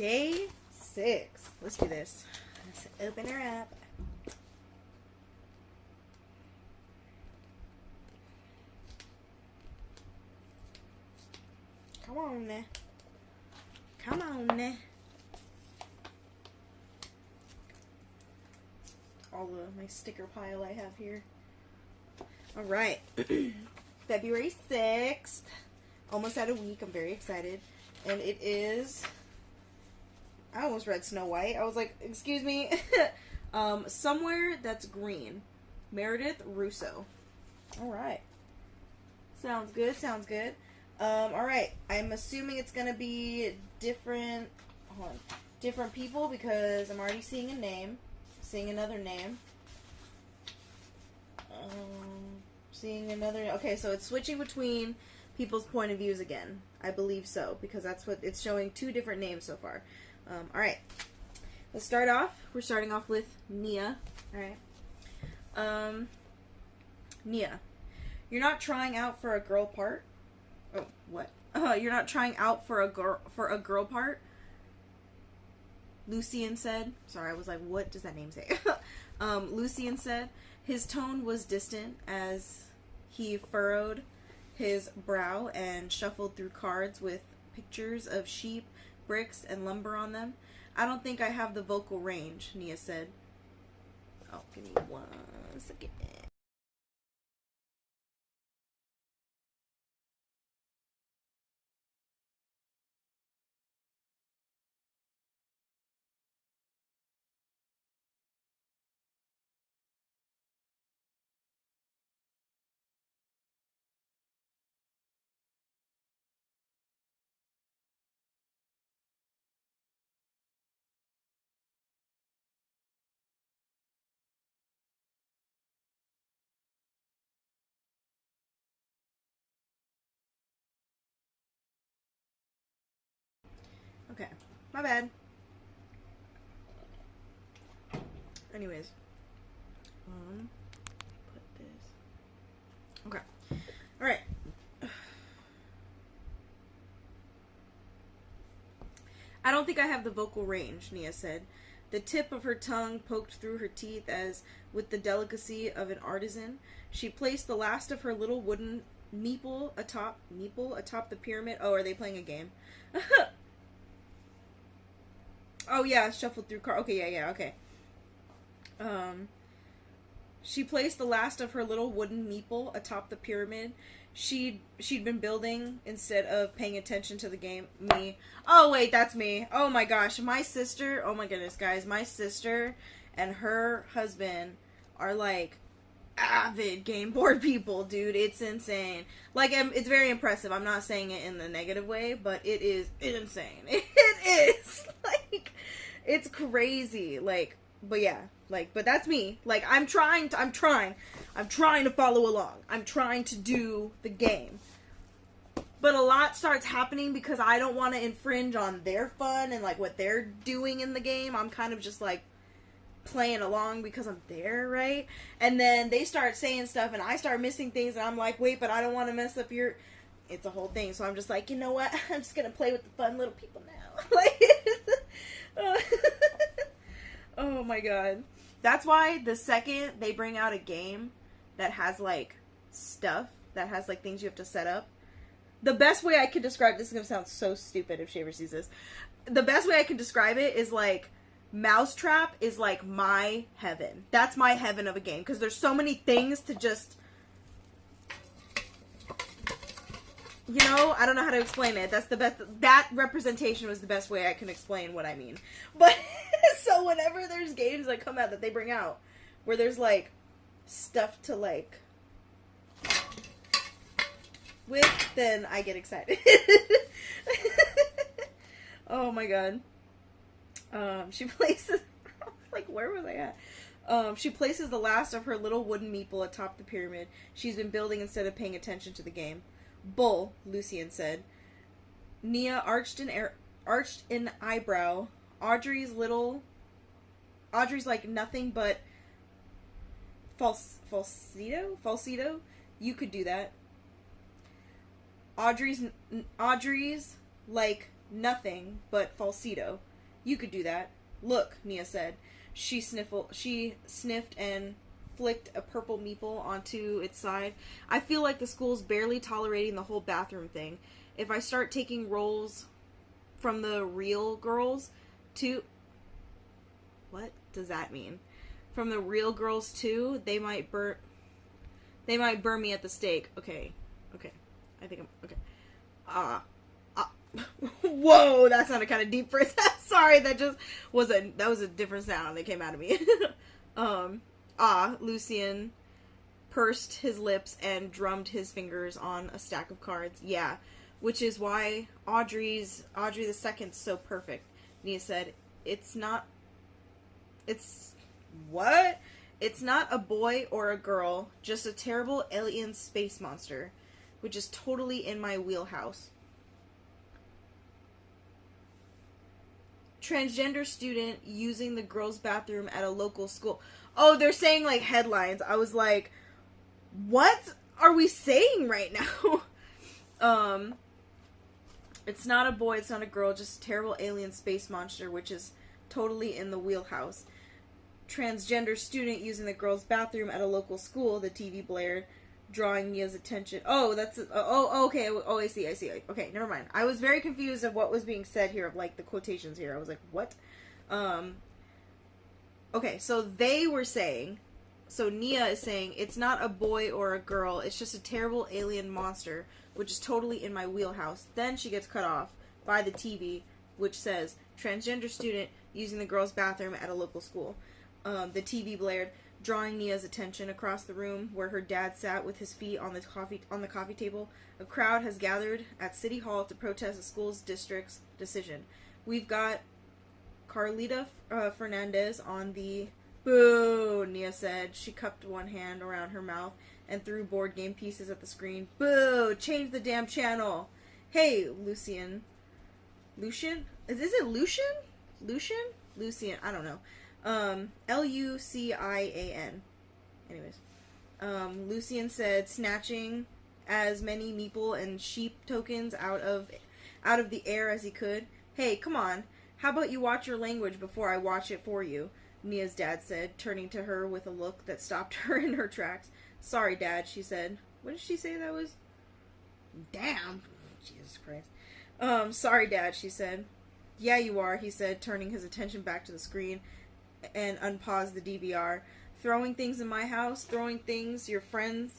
Day 6. Let's do this. Let's open her up. Come on now. Come on now. All the my sticker pile I have here. Alright. February 6th. Almost at a week. I'm very excited. And it is... I almost read Snow White. I was like, excuse me. Somewhere That's Green. Meredith Russo. Alright. Sounds good. Sounds good. Alright. I'm assuming it's going to be different... Hold on. Different people because I'm already seeing a name. Seeing another name. Seeing another... Okay, so it's switching between people's point of views again. I believe so, because that's what... It's showing 2 different names so far. Alright. Let's start off. We're starting off with Nia. Alright. Nia. You're not trying out for a girl part? Oh, what? You're not trying out for a girl part? Lucian said. Sorry, I was like, what does that name say? Lucian said. His tone was distant as he furrowed his brow and shuffled through cards with pictures of sheep, bricks, and lumber on them. I don't think I have the vocal range, Nia said. Oh, give me 1 second. Okay, my bad. Anyways, put this. Okay, all right. I don't think I have the vocal range, Nia said. The tip of her tongue poked through her teeth as, with the delicacy of an artisan, she placed the last of her little wooden meeple atop the pyramid. Oh, are they playing a game? Oh, yeah, shuffled through cards. Okay, yeah, okay. She placed the last of her little wooden meeple atop the pyramid she'd been building instead of paying attention to the game. Me. Oh, wait, that's me. Oh, my gosh. My sister, oh, my goodness, guys. My sister and her husband are, like, avid game board people, dude. It's insane. Like, it's very impressive. I'm not saying it in the negative way, but it is insane. It is. Like, it's crazy. Like, but yeah. Like, but that's me. Like, I'm trying to follow along. I'm trying to do the game. But a lot starts happening because I don't want to infringe on their fun and, like, what they're doing in the game. I'm kind of just, like, playing along because I'm there, right? And then they start saying stuff and I start missing things and I'm like, wait, but I don't want to mess up your... It's a whole thing. So I'm just like, you know what? I'm just going to play with the fun little people now. Like, oh my god. That's why the second they bring out a game that has, like, stuff, that has, like, things you have to set up, the best way I can describe this is going to sound so stupid if she ever sees this. The best way I can describe it is, like, Mousetrap is, like, my heaven. That's my heaven of a game, because there's so many things to just... You know, I don't know how to explain it. That's the best... That representation was the best way I can explain what I mean. But, so whenever there's games that come out that they bring out, where there's, like, stuff to, like... with, then I get excited. Oh my god. She places... like, where was I at? She places the last of her little wooden meeple atop the pyramid she's been building instead of paying attention to the game. Bull, Lucian said. Nia arched an eyebrow. Audrey's like nothing but falsetto? You could do that. Audrey's like nothing but falsetto. You could do that. Look, Nia said. She sniffed and flicked a purple meeple onto its side. I feel like the school's barely tolerating the whole bathroom thing. If I start taking roles from the real girls to... What does that mean? From the real girls too, they might burn me at the stake. Okay. I think I'm... Okay. Whoa, that sounded kind of deep for a second. Sorry, that was a different sound that came out of me. Lucian pursed his lips and drummed his fingers on a stack of cards. Yeah, which is why Audrey the Second's so perfect. Nia said, It's not a boy or a girl, just a terrible alien space monster, which is totally in my wheelhouse. Transgender student using the girls' bathroom at a local school. Oh, they're saying, like, headlines. I was like, what are we saying right now? It's not a boy, it's not a girl, just a terrible alien space monster, which is totally in the wheelhouse. Transgender student using the girls' bathroom at a local school, the TV blared, drawing Nia's attention. Oh, that's... okay. Oh, I see. Okay, never mind. I was very confused of what was being said here, of, like, the quotations here. I was like, what? Okay, so they were saying... So Nia is saying, it's not a boy or a girl, it's just a terrible alien monster, which is totally in my wheelhouse. Then she gets cut off by the TV, which says, transgender student using the girls' bathroom at a local school. The TV blared, drawing Nia's attention across the room where her dad sat with his feet on the coffee table. A crowd has gathered at City Hall to protest the school's district's decision. We've got Carlita Fernandez on the... Boo, Nia said. She cupped one hand around her mouth and threw board game pieces at the screen. Boo! Change the damn channel! Hey, Lucian? Is it Lucian? Lucian? I don't know. Lucian. Anyways. Lucian said, snatching as many meeple and sheep tokens out of the air as he could. Hey, come on. How about you watch your language before I watch it for you? Nia's dad said, turning to her with a look that stopped her in her tracks. Sorry, Dad, she said. What did she say that was? Damn. Jesus Christ. Sorry, Dad, she said. Yeah, you are, he said, turning his attention back to the screen and unpaused the DVR. Throwing things in my house, throwing your friends'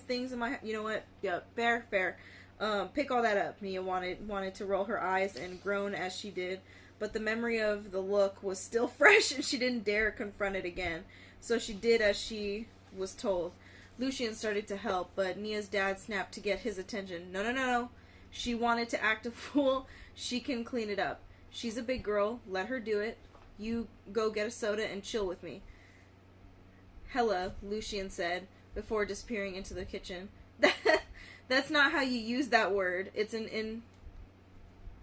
things in my house. You know what? Yeah, fair. Pick all that up. Nia wanted to roll her eyes and groan as she did. But the memory of the look was still fresh and she didn't dare confront it again. So she did as she was told. Lucian started to help, but Nia's dad snapped to get his attention. No. She wanted to act a fool. She can clean it up. She's a big girl. Let her do it. You go get a soda and chill with me. Hella, Lucian said, before disappearing into the kitchen. That's not how you use that word. It's an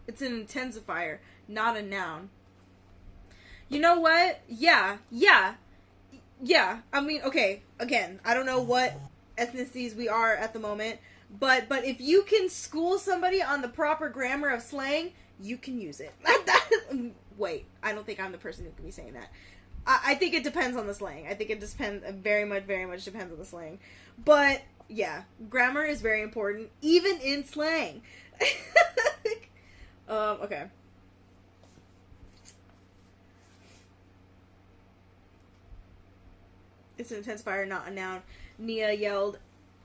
intensifier, not a noun. You know what? Yeah. I mean, okay, again, I don't know what ethnicities we are at the moment, but if you can school somebody on the proper grammar of slang, you can use it. Wait, I don't think I'm the person who can be saying that. I think it depends on the slang. I think it very much depends on the slang. But, yeah, grammar is very important, even in slang. Okay. It's an intensifier, not a noun. Nia yelled,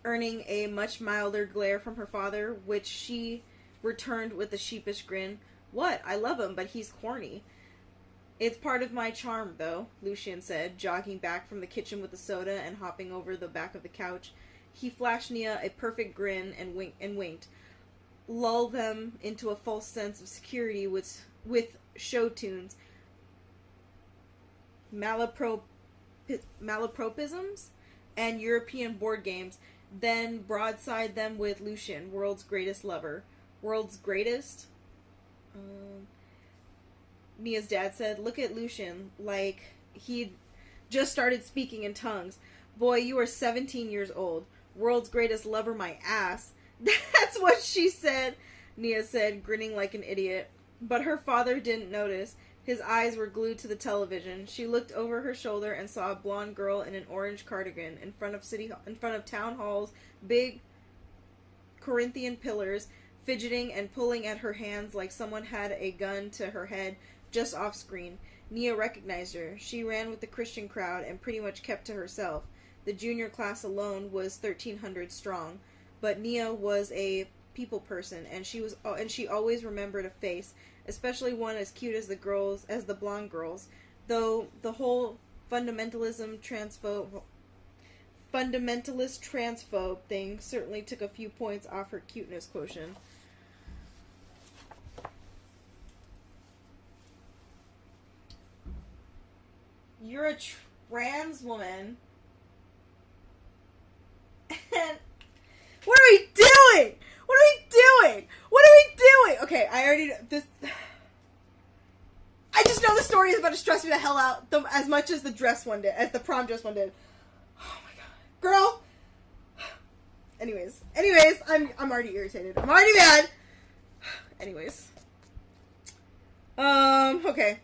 earning a much milder glare from her father, which she returned with a sheepish grin. What? I love him, but he's corny. It's part of my charm, though, Lucian said, jogging back from the kitchen with the soda and hopping over the back of the couch. He flashed Nia a perfect grin and winked. Lull them into a false sense of security with show tunes. Malapropisms and European board games, then broadside them with Lucian, world's greatest lover. World's greatest? Nia's dad said, look at Lucian, like he'd just started speaking in tongues. Boy, you are 17 years old. World's greatest lover, my ass. That's what she said, Nia said, grinning like an idiot. But her father didn't notice. His eyes were glued to the television. She looked over her shoulder and saw a blonde girl in an orange cardigan in front of town hall's big Corinthian pillars, fidgeting and pulling at her hands like someone had a gun to her head just off screen. Nia recognized her. She ran with the Christian crowd and pretty much kept to herself. The junior class alone was 1,300 strong, but Nia was a people person, and she always remembered a face, especially one as cute as the blonde girls. Though the whole fundamentalist transphobe thing certainly took a few points off her cuteness quotient. You're a trans woman. And what are we doing? What are we doing? What are we doing? Okay, I just know the story is about to stress me the hell out as much as the prom dress one did. Oh my god, girl. Anyways, I'm already irritated. I'm already mad. Anyways, okay.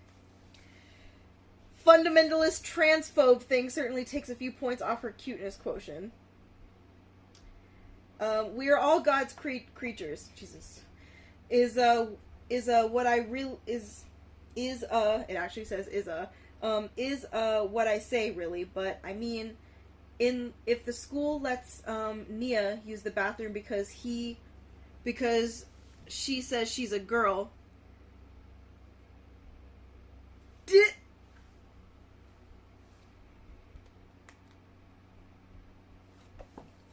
Fundamentalist transphobe thing certainly takes a few points off her cuteness quotient. We are all God's creatures. Jesus. It actually says is what I say really, but I mean, if the school lets, Nia use the bathroom because she says she's a girl.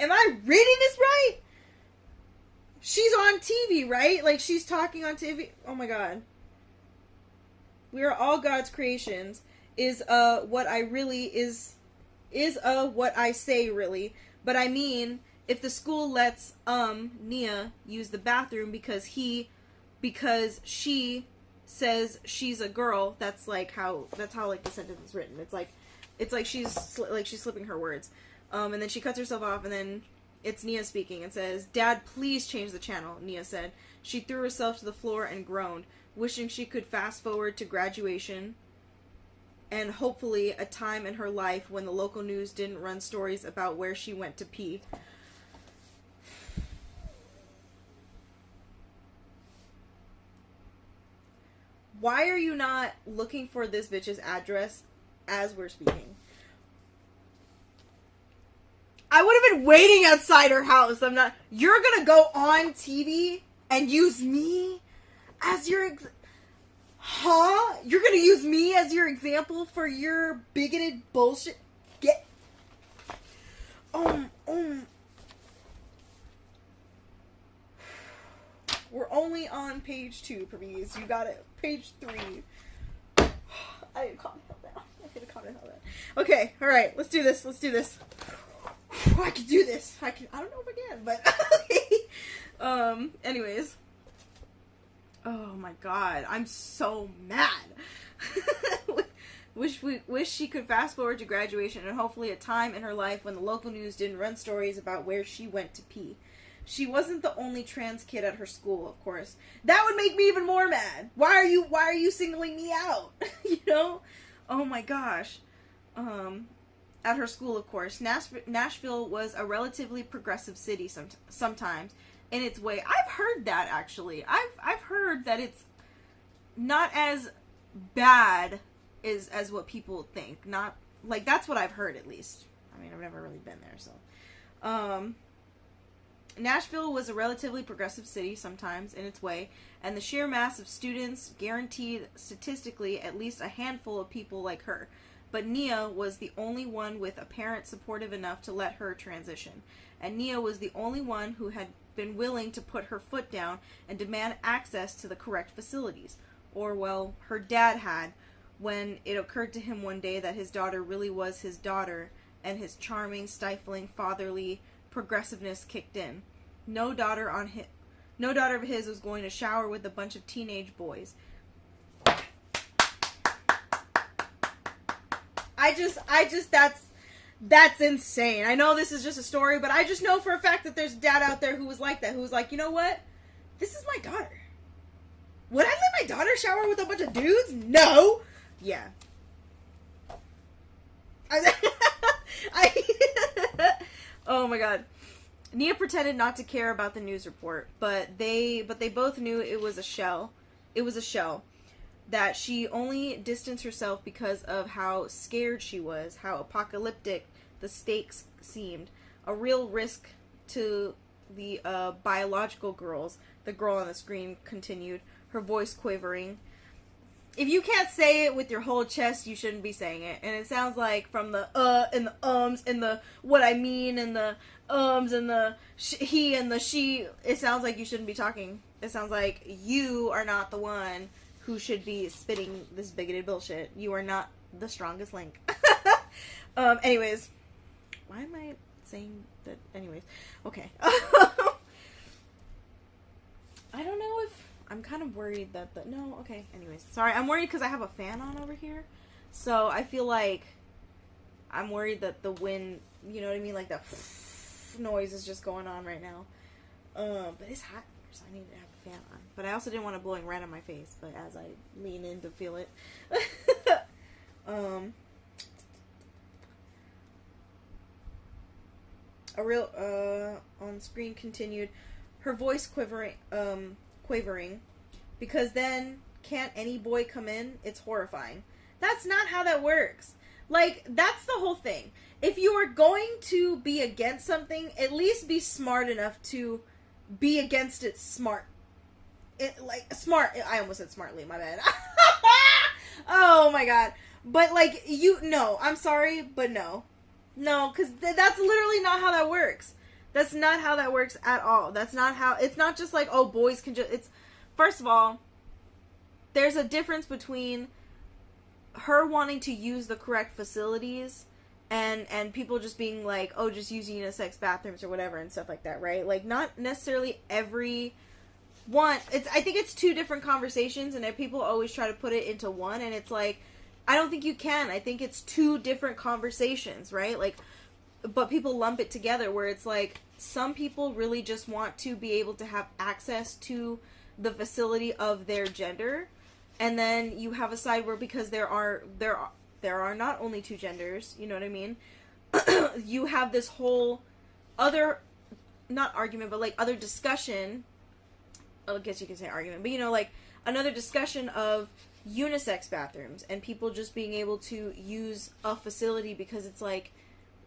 Am I reading this right? She's on TV, right? Like, she's talking on TV. Oh my god. We are all God's creations. What I say really. But I mean, if the school lets, Nia use the bathroom because she says she's a girl, that's how like the sentence is written. It's like she's slipping her words. And then she cuts herself off, and then it's Nia speaking and says, "Dad, please change the channel," Nia said. She threw herself to the floor and groaned, wishing she could fast forward to graduation and hopefully a time in her life when the local news didn't run stories about where she went to pee. Why are you not looking for this bitch's address as we're speaking? I would have been waiting outside her house. You're gonna go on TV and use me as your You're gonna use me as your example for your bigoted bullshit? We're only on page 2, please. You got it. Page 3. I need to calm the hell down. Okay, alright, let's do this. I can do this. I don't know if I can, but anyways. Oh my god, I'm so mad. Wish she could fast forward to graduation and hopefully a time in her life when the local news didn't run stories about where she went to pee. She wasn't the only trans kid at her school, of course. That would make me even more mad. Why are you singling me out? You know? Oh my gosh. At her school, of course. Nashville was a relatively progressive city sometimes in its way. I've heard that, actually. I've heard that it's not as bad as what people think. Not, like, that's what I've heard, at least. I mean, I've never really been there, so. Nashville was a relatively progressive city sometimes in its way, and the sheer mass of students guaranteed statistically at least a handful of people like her. But Nia was the only one with a parent supportive enough to let her transition. And Nia was the only one who had been willing to put her foot down and demand access to the correct facilities. Or, well, her dad had, when it occurred to him one day that his daughter really was his daughter, and his charming, stifling, fatherly progressiveness kicked in. No daughter of his was going to shower with a bunch of teenage boys. That's insane. I know this is just a story, but I just know for a fact that there's a dad out there who was like that, who was like, you know what? This is my daughter. Would I let my daughter shower with a bunch of dudes? No. Yeah. Oh my god. Nia pretended not to care about the news report, but they both knew it was a shell. It was a shell. That she only distanced herself because of how scared she was, how apocalyptic the stakes seemed. A real risk to the biological girls, the girl on the screen continued, her voice quivering. If you can't say it with your whole chest, you shouldn't be saying it. And it sounds like from the and the ums and the what I mean and the ums and the he and the she, it sounds like you shouldn't be talking. It sounds like you are not the one who should be spitting this bigoted bullshit. You are not the strongest link. Anyways. Why am I saying that? Anyways. Okay. I don't know if... I'm kind of worried that no, okay. Anyways. Sorry, I'm worried because I have a fan on over here. So I feel like I'm worried that the wind, you know what I mean? Like that noise is just going on right now. But it's hot, so I need to have a fan on. But I also didn't want it blowing right on my face, but as I lean in to feel it. A real, on screen continued, her voice quavering, because then, can't any boy come in? It's horrifying. That's not how that works. Like, that's the whole thing. If you are going to be against something, at least be smart enough to be against it smart. Smart. I almost said smartly, my bad. Oh my god. But like, no, I'm sorry, but no. No, because that's literally not how that works. That's not how that works at all. That's not how, it's not just like, oh, boys can just, it's, first of all, there's a difference between her wanting to use the correct facilities and people just being like, oh, just use unisex bathrooms or whatever and stuff like that, right? Like, not necessarily every one. I think it's two different conversations, and people always try to put it into one, and it's like, I don't think you can. I think it's two different conversations, right? Like, but people lump it together where it's like, some people really just want to be able to have access to the facility of their gender, and then you have a side where, because there are not only two genders, you know what I mean? You have this whole other, not argument, but like other discussion, I guess you could say argument, but you know, like another discussion of unisex bathrooms and people just being able to use a facility, because it's like,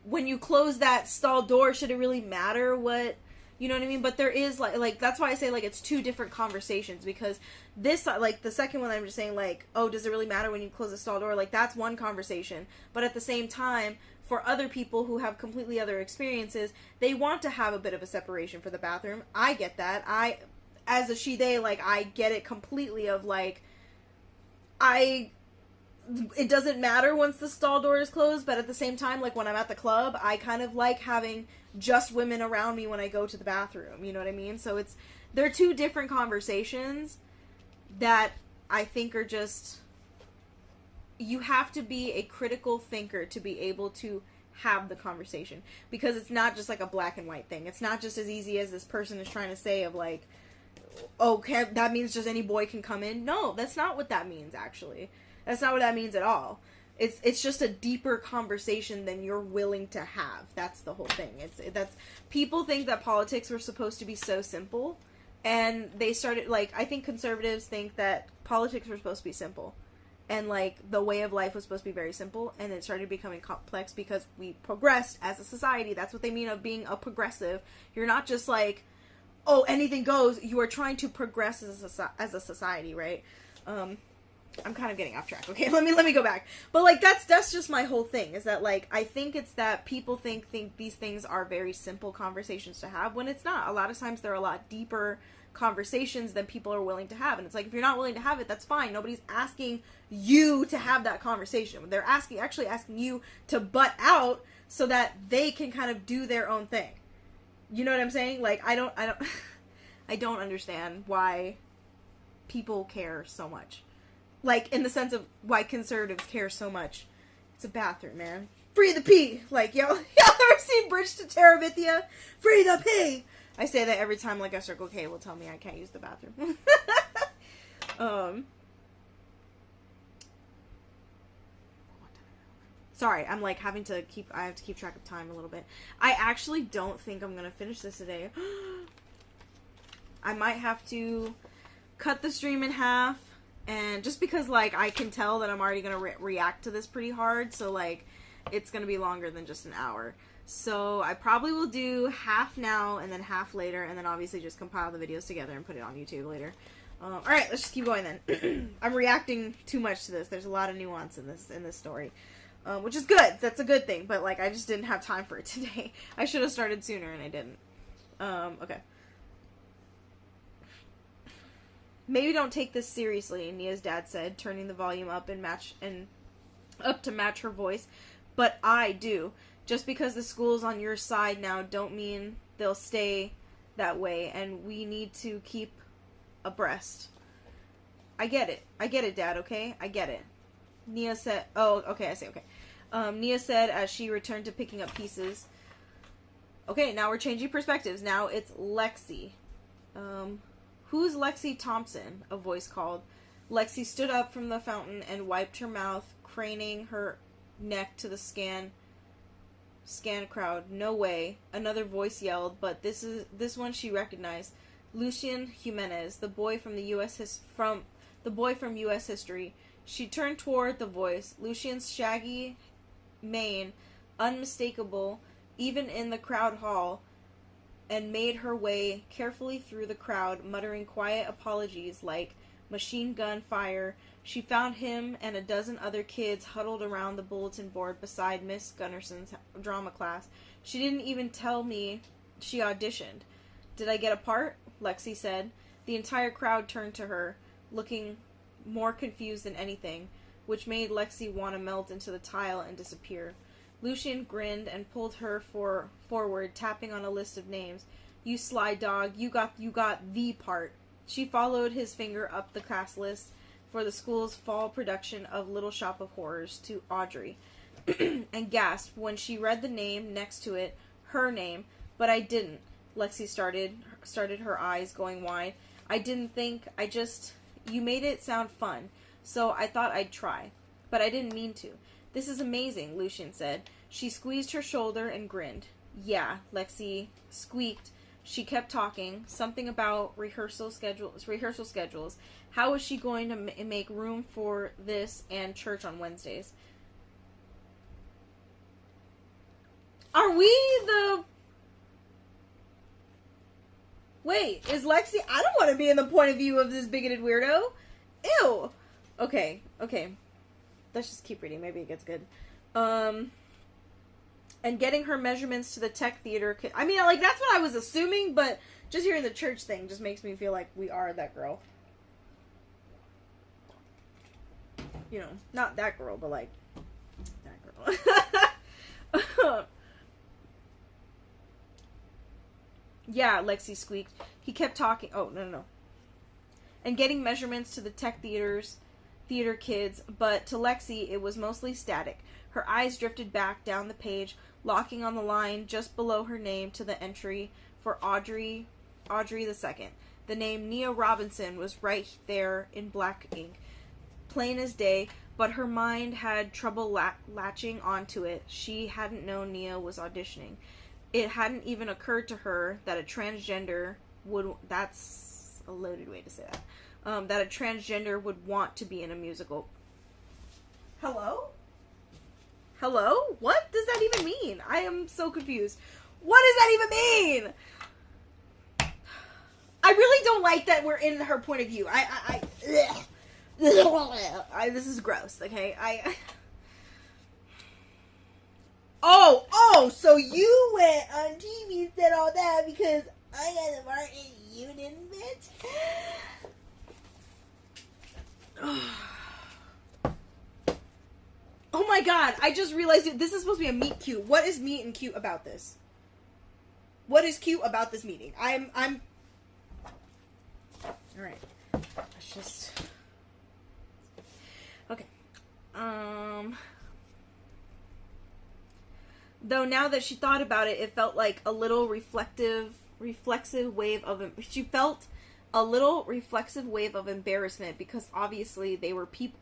when you close that stall door, should it really matter what, you know what I mean? But there is like that's why I say like it's two different conversations, because this, like the second one I'm just saying like, oh, does it really matter when you close the stall door? Like, that's one conversation. But at the same time, for other people who have completely other experiences, they want to have a bit of a separation for the bathroom. I get that. As a she, they, like, I get it completely of like, it doesn't matter once the stall door is closed, but at the same time, like, when I'm at the club, I kind of like having just women around me when I go to the bathroom, you know what I mean? So they're two different conversations that I think are just, you have to be a critical thinker to be able to have the conversation, because it's not just like a black and white thing. It's not just as easy as this person is trying to say of like, okay, that means just any boy can come in. No, that's not what that means, actually. That's not what that means at all. It's just a deeper conversation than you're willing to have. That's the whole thing. People think that politics were supposed to be so simple, and they started, like, I think conservatives think that politics were supposed to be simple, and like the way of life was supposed to be very simple, and it started becoming complex because we progressed as a society. That's what they mean of being a progressive. You're not just like, oh, anything goes. You are trying to progress as a society, right? I'm kind of getting off track. Okay, let me go back. But like that's just my whole thing, is that like I think it's that people think these things are very simple conversations to have, when it's not. A lot of times they're a lot deeper conversations than people are willing to have, and it's like, if you're not willing to have it, that's fine. Nobody's asking you to have that conversation. They're actually asking you to butt out so that they can kind of do their own thing. You know what I'm saying? Like, I don't I don't understand why people care so much. Like, in the sense of why conservatives care so much. It's a bathroom, man. Free the pee! Like, y'all ever seen Bridge to Terabithia? Free the pee! I say that every time, like, a Circle K will tell me I can't use the bathroom. Um, sorry, I'm like I have to keep track of time a little bit. I actually don't think I'm gonna finish this today. I might have to cut the stream in half, and just because like I can tell that I'm already gonna react to this pretty hard, so like it's gonna be longer than just an hour. So I probably will do half now and then half later, and then obviously just compile the videos together and put it on YouTube later. Alright, let's just keep going then. I'm reacting too much to this. There's a lot of nuance in this story. Which is good. That's a good thing. But, like, I just didn't have time for it today. I should have started sooner, and I didn't. Okay. Maybe don't take this seriously, Nia's dad said, turning the volume up up to match her voice. But I do. Just because the school's on your side now don't mean they'll stay that way, and we need to keep abreast. I get it, Dad, okay? I get it. Nia said, oh, okay, I say okay. Nia said as she returned to picking up pieces. Okay, now we're changing perspectives. Now it's Lexi. Who's Lexi Thompson? A voice called. Lexi stood up from the fountain and wiped her mouth, craning her neck to the scan crowd. No way. Another voice yelled, but this one she recognized. Lucian Jimenez, the boy from U.S. history. She turned toward the voice. Lucian's shaggy mane, unmistakable even in the crowd hall, and made her way carefully through the crowd, muttering quiet apologies like machine gun fire. She found him and a dozen other kids huddled around the bulletin board beside Miss Gunnarson's drama class. She didn't even tell me she auditioned. Did I get a part? Lexi said. The entire crowd turned to her, looking more confused than anything, which made Lexi want to melt into the tile and disappear. Lucian grinned and pulled her forward, tapping on a list of names. You sly dog, you got the part. She followed his finger up the cast list for the school's fall production of Little Shop of Horrors to Audrey, and gasped when she read the name next to it, her name. But I didn't. Lexi started, her eyes going wide. I didn't think, you made it sound fun, so I thought I'd try. But I didn't mean to. This is amazing, Lucian said. She squeezed her shoulder and grinned. Yeah, Lexi squeaked. She kept talking, something about rehearsal schedules. How was she going to make room for this and church on Wednesdays? Are we the... Wait, is Lexi... I don't want to be in the point of view of this bigoted weirdo. Ew. Okay. Let's just keep reading. Maybe it gets good. And getting her measurements to the tech theater... I mean, like, that's what I was assuming, but just hearing the church thing just makes me feel like we are that girl. You know, not that girl, but, like, that girl. Yeah, Lexi squeaked. He kept talking. Oh, no. And getting measurements to the tech theater kids, but to Lexi, it was mostly static. Her eyes drifted back down the page, locking on the line just below her name to the entry for Audrey II. The name Nia Robinson was right there in black ink, plain as day, but her mind had trouble latching onto it. She hadn't known Nia was auditioning. It hadn't even occurred to her that a transgender would... That's a loaded way to say that. That a transgender would want to be in a musical. Hello? What does that even mean? I am so confused. What does that even mean? I really don't like that we're in her point of view. This is gross, okay? Oh, so you went on TV and said all that because I got the part and you didn't, bitch? Oh my god, I just realized this is supposed to be a meet cute. What is meet and cute about this? What is cute about this meeting? I'm... Alright. Let's just... Okay. Though now that she thought about it, it felt like a little reflexive wave of... She felt A little reflexive wave of embarrassment because obviously they were people.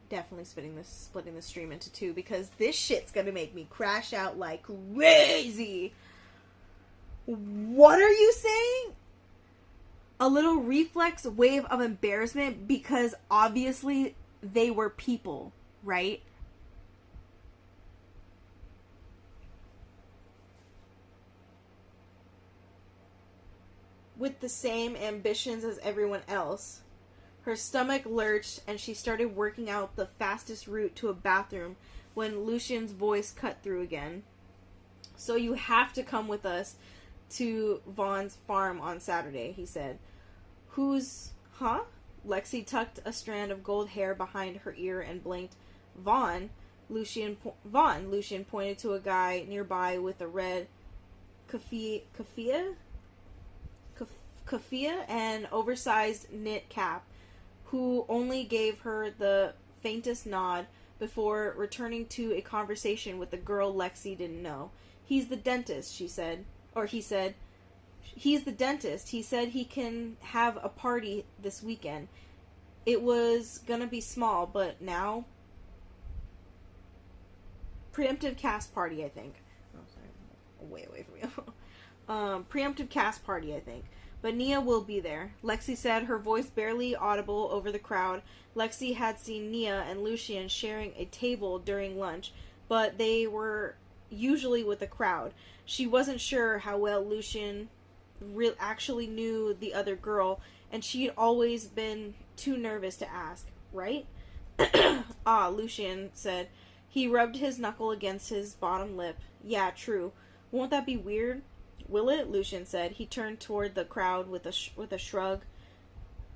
Definitely splitting the stream into two because this shit's gonna make me crash out like crazy. What are you saying? A little reflex wave of embarrassment because obviously they were people, right? With the same ambitions as everyone else. Her stomach lurched and she started working out the fastest route to a bathroom when Lucian's voice cut through again. So you have to come with us to Vaughn's farm on Saturday, he said. Who's, huh? Lexi tucked a strand of gold hair behind her ear and blinked. Vaughn? Lucian pointed to a guy nearby with a red keffiyeh and oversized knit cap, who only gave her the faintest nod before returning to a conversation with the girl Lexi didn't know. He's the dentist, she said. Or he said, he's the dentist. He said he can have a party this weekend. It was gonna be small, but now... Preemptive cast party, I think. Oh, sorry. Way away from you. Preemptive cast party, I think. But Nia will be there. Lexi said, her voice barely audible over the crowd. Lexi had seen Nia and Lucian sharing a table during lunch, but they were usually with a crowd. She wasn't sure how well Lucian actually knew the other girl, and she'd always been too nervous to ask, right? Ah, Lucian said. He rubbed his knuckle against his bottom lip. Yeah, true. Won't that be weird? Will it? Lucian said. He turned toward the crowd with a shrug,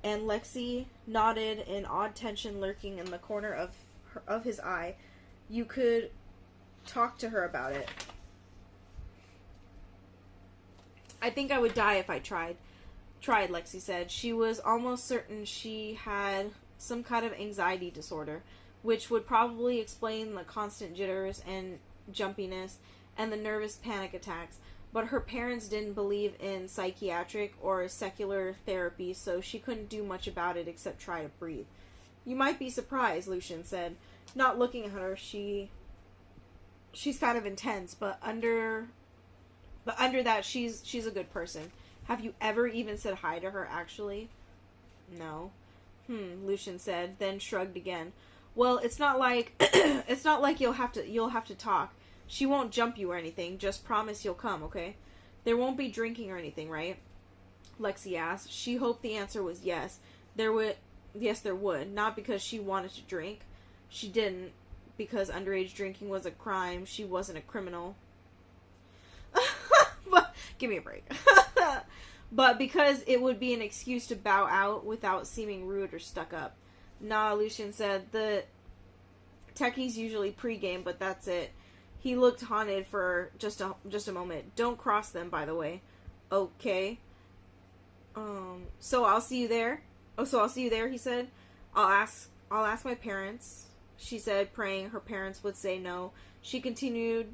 and Lexi nodded, an odd tension lurking in the corner of his eye. You could talk to her about it. I think I would die if I tried, Lexi said. She was almost certain she had some kind of anxiety disorder, which would probably explain the constant jitters and jumpiness and the nervous panic attacks. But her parents didn't believe in psychiatric or secular therapy, so she couldn't do much about it except try to breathe. You might be surprised, Lucian said. Not looking at her, she's kind of intense, but under that, she's a good person. Have you ever even said hi to her, actually? No. Lucian said, then shrugged again. Well, it's not like you'll have to talk. She won't jump you or anything. Just promise you'll come, okay? There won't be drinking or anything, right? Lexi asked. She hoped the answer was yes. Yes, there would. Not because she wanted to drink. She didn't. Because underage drinking was a crime. She wasn't a criminal. Give me a break. But because it would be an excuse to bow out without seeming rude or stuck up. Nah, Lucian said. The techies usually pregame, but that's it. He looked haunted for just a moment. Don't cross them, by the way. Okay. So I'll see you there. So I'll see you there, he said. I'll ask my parents, she said, praying her parents would say no. She continued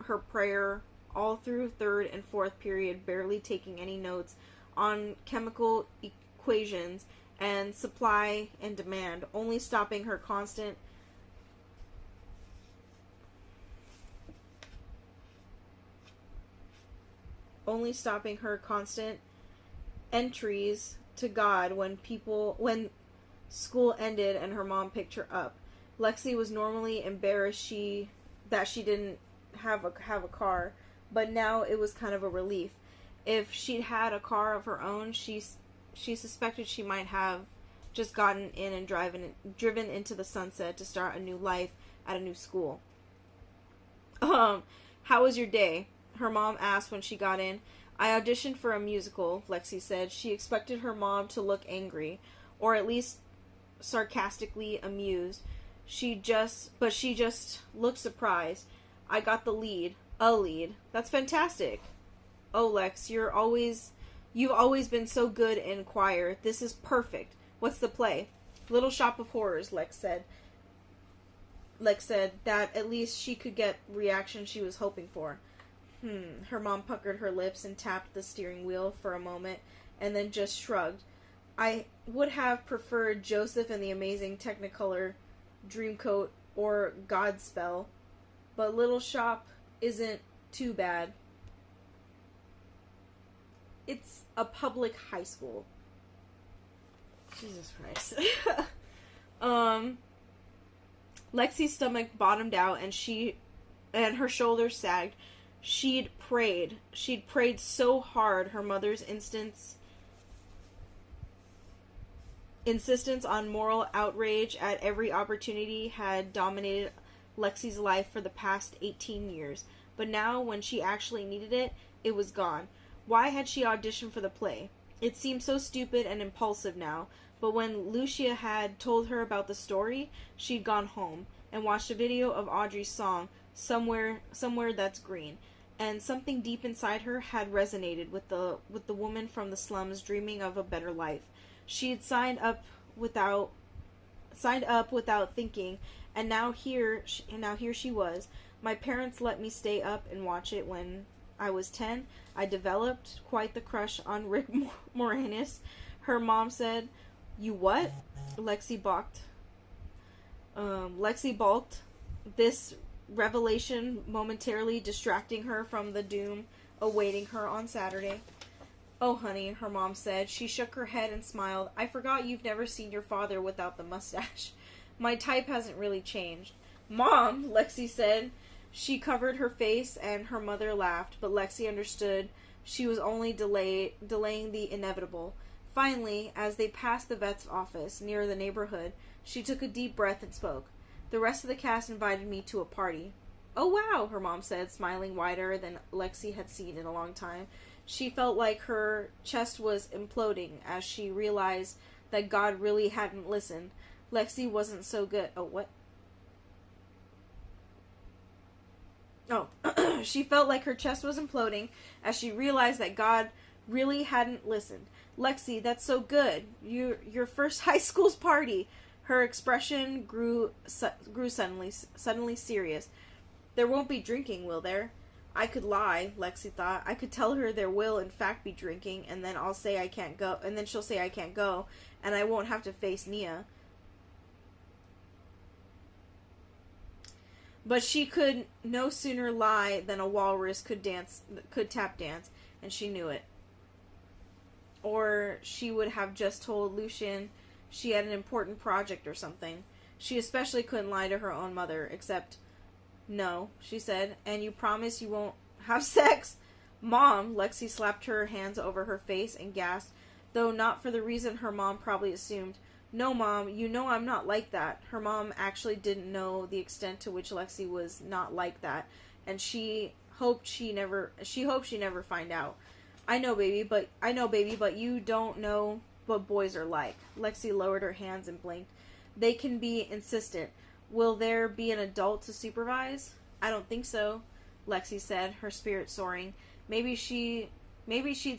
her prayer all through third and fourth period, barely taking any notes on chemical equations and supply and demand, only stopping her constant entries to God when school ended and her mom picked her up. Lexi was normally embarrassed that she didn't have a car, but now it was kind of a relief. If she'd had a car of her own, she suspected she might have just gotten in and driven into the sunset to start a new life at a new school. How was your day? Her mom asked when she got in. I auditioned for a musical, Lexi said. She expected her mom to look angry, or at least sarcastically amused. She just looked surprised. I got the lead. A lead. That's fantastic. Oh, Lex, you've always been so good in choir. This is perfect. What's the play? Little Shop of Horrors, Lex said. Lex said that at least she could get reaction she was hoping for. Her mom puckered her lips and tapped the steering wheel for a moment, and then just shrugged. I would have preferred Joseph and the Amazing Technicolor Dreamcoat or Godspell, but Little Shop isn't too bad. It's a public high school. Jesus Christ. Lexi's stomach bottomed out and her shoulders sagged. She'd prayed so hard her mother's insistence on moral outrage at every opportunity had dominated Lexi's life for the past 18 years. But now, when she actually needed it, it was gone. Why had she auditioned for the play? It seemed so stupid and impulsive now, but when Lucia had told her about the story, she'd gone home and watched a video of Audrey's song, Somewhere That's Green, and something deep inside her had resonated with the woman from the slums dreaming of a better life. She'd signed up without thinking, and now here she was. My parents let me stay up and watch it when I was 10. I developed quite the crush on Rick Moranis. Her mom said, "You what?" Lexi balked. This revelation momentarily distracting her from the doom awaiting her on Saturday. "Oh, honey," her mom said. She shook her head and smiled. "I forgot you've never seen your father without the mustache. My type hasn't really changed." "Mom," Lexi said. She covered her face, and her mother laughed, but Lexi understood she was only delaying the inevitable. Finally, as they passed the vet's office near the neighborhood, she took a deep breath and spoke. "The rest of the cast invited me to a party." "Oh, wow," her mom said, smiling wider than Lexi had seen in a long time. She felt like her chest was imploding as she realized that God really hadn't listened. Lexi wasn't so good. Oh, what? Oh, she felt like her chest was imploding as she realized that God really hadn't listened. "Lexi, that's so good. Your first high school's party." Her expression grew suddenly serious. "There won't be drinking, will there?" I could lie, Lexi thought. I could tell her there will in fact be drinking, and then I'll say I can't go, and then she'll say I can't go, and I won't have to face Nia. But she could no sooner lie than a walrus could tap dance, and she knew it. Or she would have just told Lucien she had an important project or something. She especially couldn't lie to her own mother, except, "No," she said, "and you promise you won't have sex?" "Mom," Lexi slapped her hands over her face and gasped, though not for the reason her mom probably assumed. "No, Mom, you know I'm not like that." Her mom actually didn't know the extent to which Lexi was not like that, and she hoped she never find out. I know, baby, but you don't know what boys are like." Lexi lowered her hands and blinked. "They can be insistent. Will there be an adult to supervise?" "I don't think so," Lexi said, her spirit soaring. Maybe she'd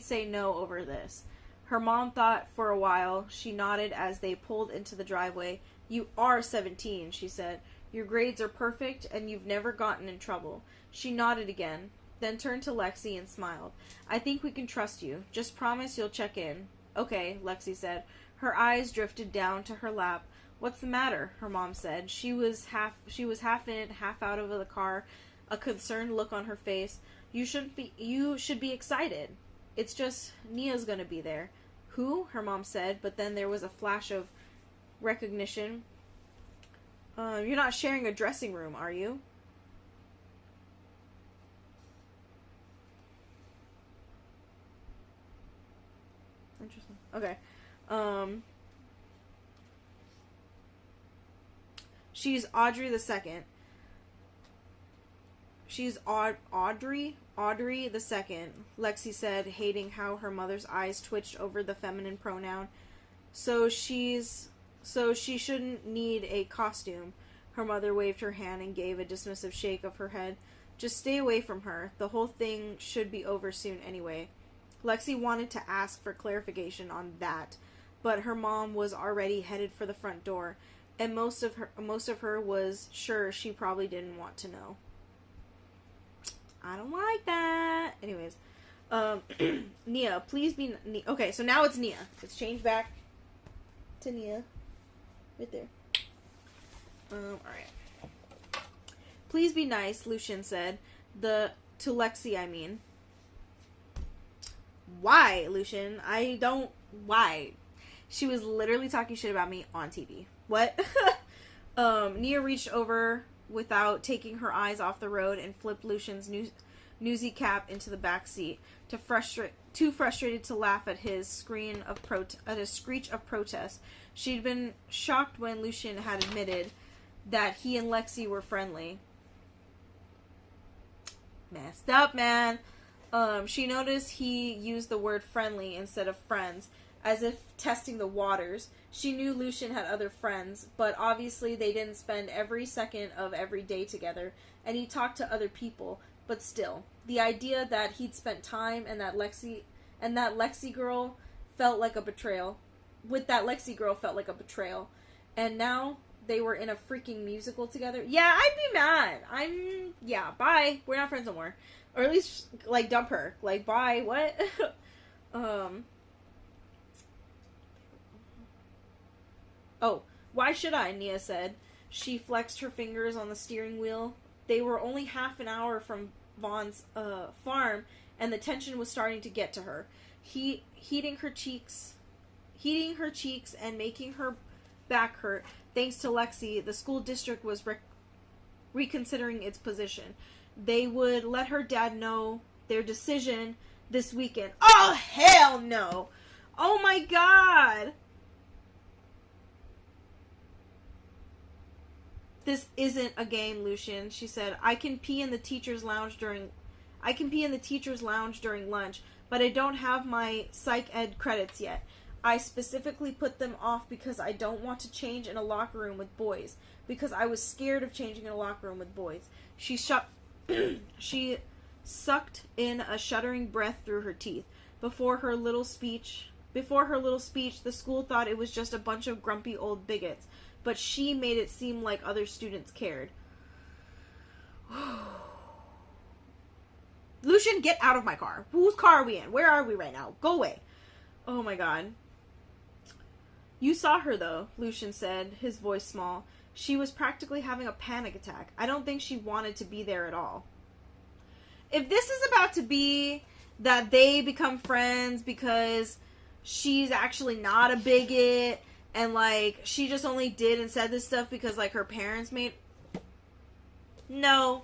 say no over this. Her mom thought for a while. She nodded as they pulled into the driveway. "You are 17, she said. "Your grades are perfect, and you've never gotten in trouble." She nodded again, then turned to Lexi and smiled. "I think we can trust you. Just promise you'll check in." "Okay," Lexi said. Her eyes drifted down to her lap. "What's the matter?" her mom said. She was half in, half out of the car, a concerned look on her face. You should be excited. It's just Nia's gonna be there." "Who?" her mom said, but then there was a flash of recognition. You're not sharing a dressing room, are you?" Interesting. Okay. She's Audrey the second. She's Audrey the second, Lexi said, hating how her mother's eyes twitched over the feminine pronoun. So she shouldn't need a costume. Her mother waved her hand and gave a dismissive shake of her head. "Just stay away from her. The whole thing should be over soon anyway." Lexi wanted to ask for clarification on that, but her mom was already headed for the front door, and most of her was sure she probably didn't want to know. I don't like that. Anyways, Nia, please be... Okay, so now it's Nia. Let's change back to Nia. Right there. Alright. Please be nice, Lucian said. To Lexi, I mean. Why, Lucian? I don't... Why? She was literally talking shit about me on TV. What? Nia reached over without taking her eyes off the road and flipped Lucian's newsy cap into the back seat, too frustrated to laugh at his screech of protest. She'd been shocked when Lucian had admitted that he and Lexi were friendly. Messed up, man. She noticed he used the word friendly instead of friends, as if testing the waters. She knew Lucian had other friends, but obviously they didn't spend every second of every day together, and he talked to other people, but still. The idea that he'd spent time and that Lexi girl felt like a betrayal. And now they were in a freaking musical together. Yeah, I'd be mad. Yeah, bye. We're not friends no more. Or at least, like, dump her. Like, bye, what? Oh, why should I, Nia said. She flexed her fingers on the steering wheel. They were only half an hour from Vaughn's farm, and the tension was starting to get to her. Heating her cheeks and making her back hurt. Thanks to Lexi, the school district was reconsidering its position. They would let her dad know their decision this weekend. Oh, hell no! Oh my god! This isn't a game, Lucian, she said. I can pee in the teacher's lounge during lunch, but I don't have my psych ed credits yet. I specifically put them off because I don't want to change in a locker room with boys. Because I was scared of changing in a locker room with boys. She sucked in a shuddering breath through her teeth. Before her little speech, the school thought it was just a bunch of grumpy old bigots. But she made it seem like other students cared. Lucian, get out of my car. Whose car are we in? Where are we right now? Go away. Oh my god. You saw her though, Lucian said, his voice small. She was practically having a panic attack. I don't think she wanted to be there at all. If this is about to be that they become friends because she's actually not a bigot, and, like, she just only did and said this stuff because, like, her parents made... No.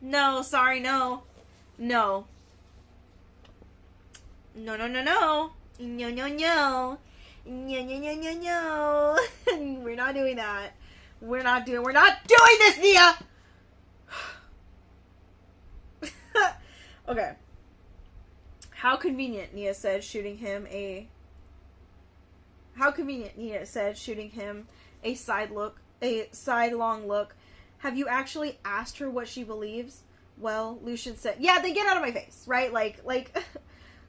No, sorry, no. No. No, no, no, no. No, no, no. No, no, no, no, no. We're not doing that. We're not doing this, Nia! Okay. How convenient, Nia said, shooting him a sidelong look. Have you actually asked her what she believes? Well, Lucian said, yeah, then get out of my face, right? Like,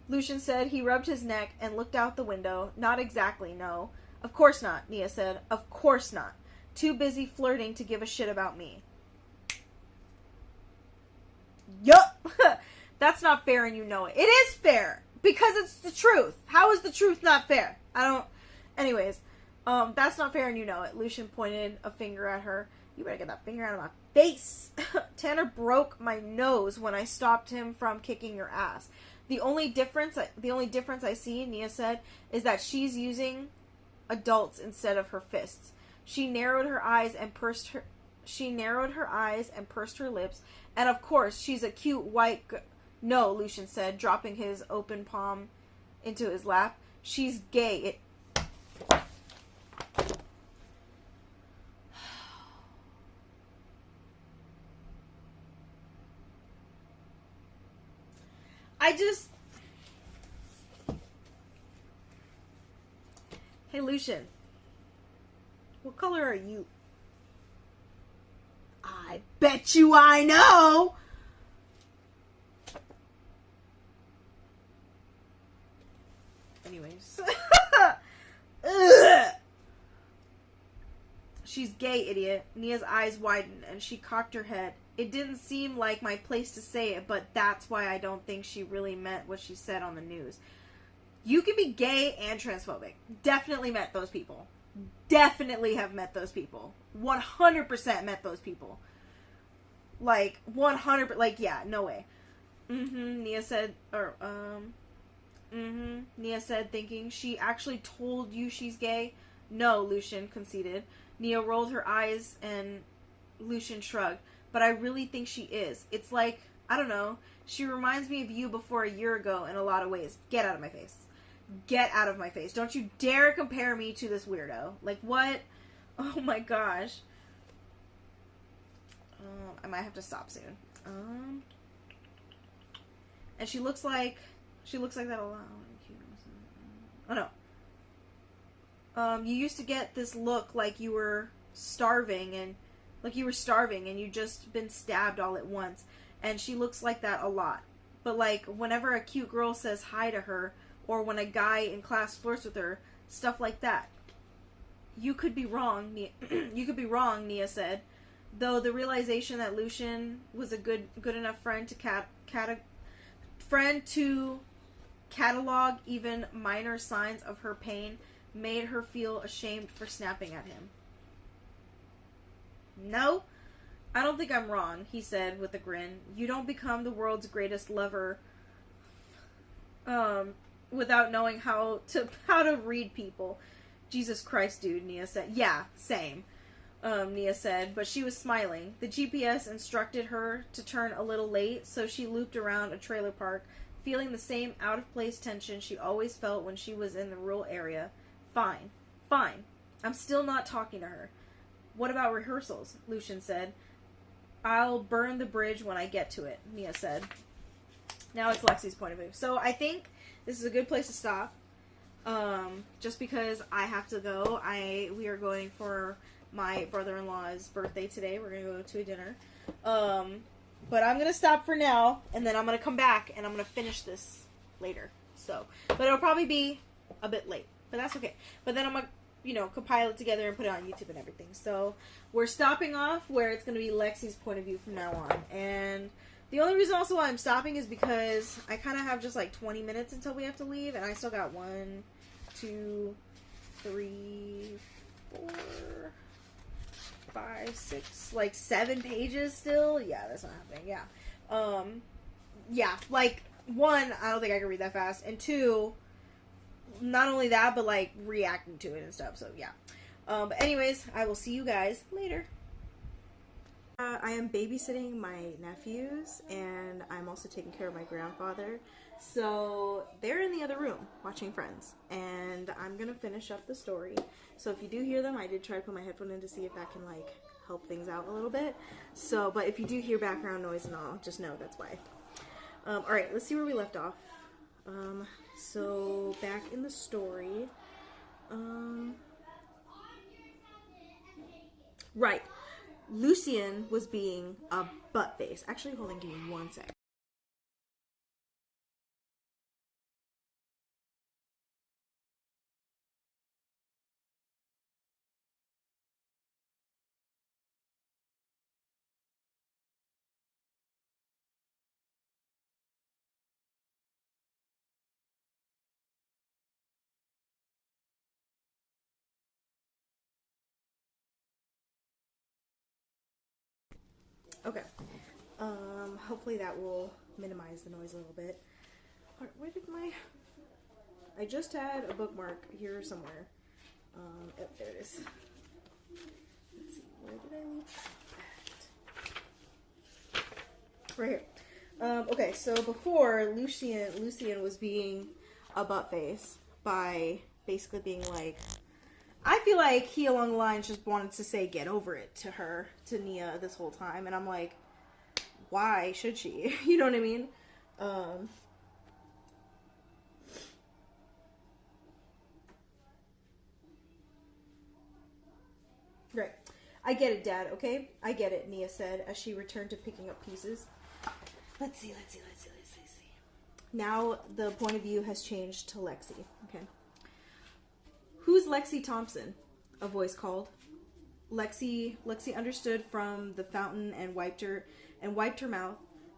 Lucian said. He rubbed his neck and looked out the window. Not exactly, no. Of course not, Nia said. Of course not. Too busy flirting to give a shit about me. Yup. That's not fair and you know it. It is fair. Because it's the truth. How is the truth not fair? Anyways, that's not fair and you know it. Lucian pointed a finger at her. You better get that finger out of my face. Tanner broke my nose when I stopped him from kicking your ass. The only difference I see, Nia said, is that she's using adults instead of her fists. She narrowed her eyes and pursed her lips. And of course, she's a cute white No, Lucian said, dropping his open palm into his lap. She's gay. Hey, Lucian. What color are you? I bet you I know! Anyways. She's gay, idiot. Nia's eyes widened, and she cocked her head. It didn't seem like my place to say it, but that's why I don't think she really meant what she said on the news. You can be gay and transphobic. Definitely met those people. Definitely have met those people. 100% met those people. Like, 100%, like, yeah, no way. Nia said, Nia said, thinking, she actually told you she's gay? No, Lucian conceded. Nia rolled her eyes and Lucian shrugged. But I really think she is. It's like, I don't know, she reminds me of you before a year ago in a lot of ways. Get out of my face. Get out of my face. Don't you dare compare me to this weirdo. Like, what? Oh my gosh. I might have to stop soon. And she looks like that a lot. Oh no. You used to get this look like you were starving and you just been stabbed all at once. And she looks like that a lot. But like whenever a cute girl says hi to her, or when a guy in class flirts with her, stuff like that. You could be wrong, you could be wrong, Nia said. Though the realization that Lucian was a good enough friend to catalog even minor signs of her pain made her feel ashamed for snapping at him. No, I don't think I'm wrong, he said with a grin. You don't become the world's greatest lover without knowing how to read people. Jesus Christ, dude, Nia said. Yeah, same. Nia said, but she was smiling. The GPS instructed her to turn a little late, so she looped around a trailer park, feeling the same out-of-place tension she always felt when she was in the rural area. Fine. I'm still not talking to her. What about rehearsals? Lucian said. I'll burn the bridge when I get to it, Nia said. Now it's Lexi's point of view. So I think this is a good place to stop. Just because I have to go. We are going for my brother-in-law's birthday today. We're going to go to a dinner. But I'm going to stop for now, and then I'm going to come back, and I'm going to finish this later. So, but it'll probably be a bit late, but that's okay. But then I'm going to, compile it together and put it on YouTube and everything. So, we're stopping off where it's going to be Lexi's point of view from now on. And the only reason also why I'm stopping is because I kind of have just like 20 minutes until we have to leave, and I still got 1, 2, 3, 4... 5, 6, like 7 pages still. Yeah, that's not happening. Yeah. Like 1, I don't think I can read that fast, and 2, not only that, but like reacting to it and stuff. So yeah. But anyways, I will see you guys later. I am babysitting my nephews, and I'm also taking care of my grandfather. So they're in the other room watching Friends, and I'm gonna finish up the story. So if you do hear them, I did try to put my headphone in to see if that can like help things out a little bit. So, but if you do hear background noise and all, just know that's why. All right, let's see where we left off. So back in the story, right. Lucian was being a butt face. Actually, hold on, give me 1 sec. Okay. Hopefully that will minimize the noise a little bit. Where did I just had a bookmark here somewhere. Oh, there it is. Let's see, where did I leave that? Right here. Okay, so before, Lucian was being a butt face by basically being like, I feel like he along the lines just wanted to say get over it to Nia this whole time, and I'm like, why should she? You know what I mean? Right. I get it, Dad, okay? I get it, Nia said as she returned to picking up pieces. Let's see. Now the point of view has changed to Lexi. Okay. Who's Lexi Thompson? A voice called. Lexi understood from the fountain and wiped her mouth,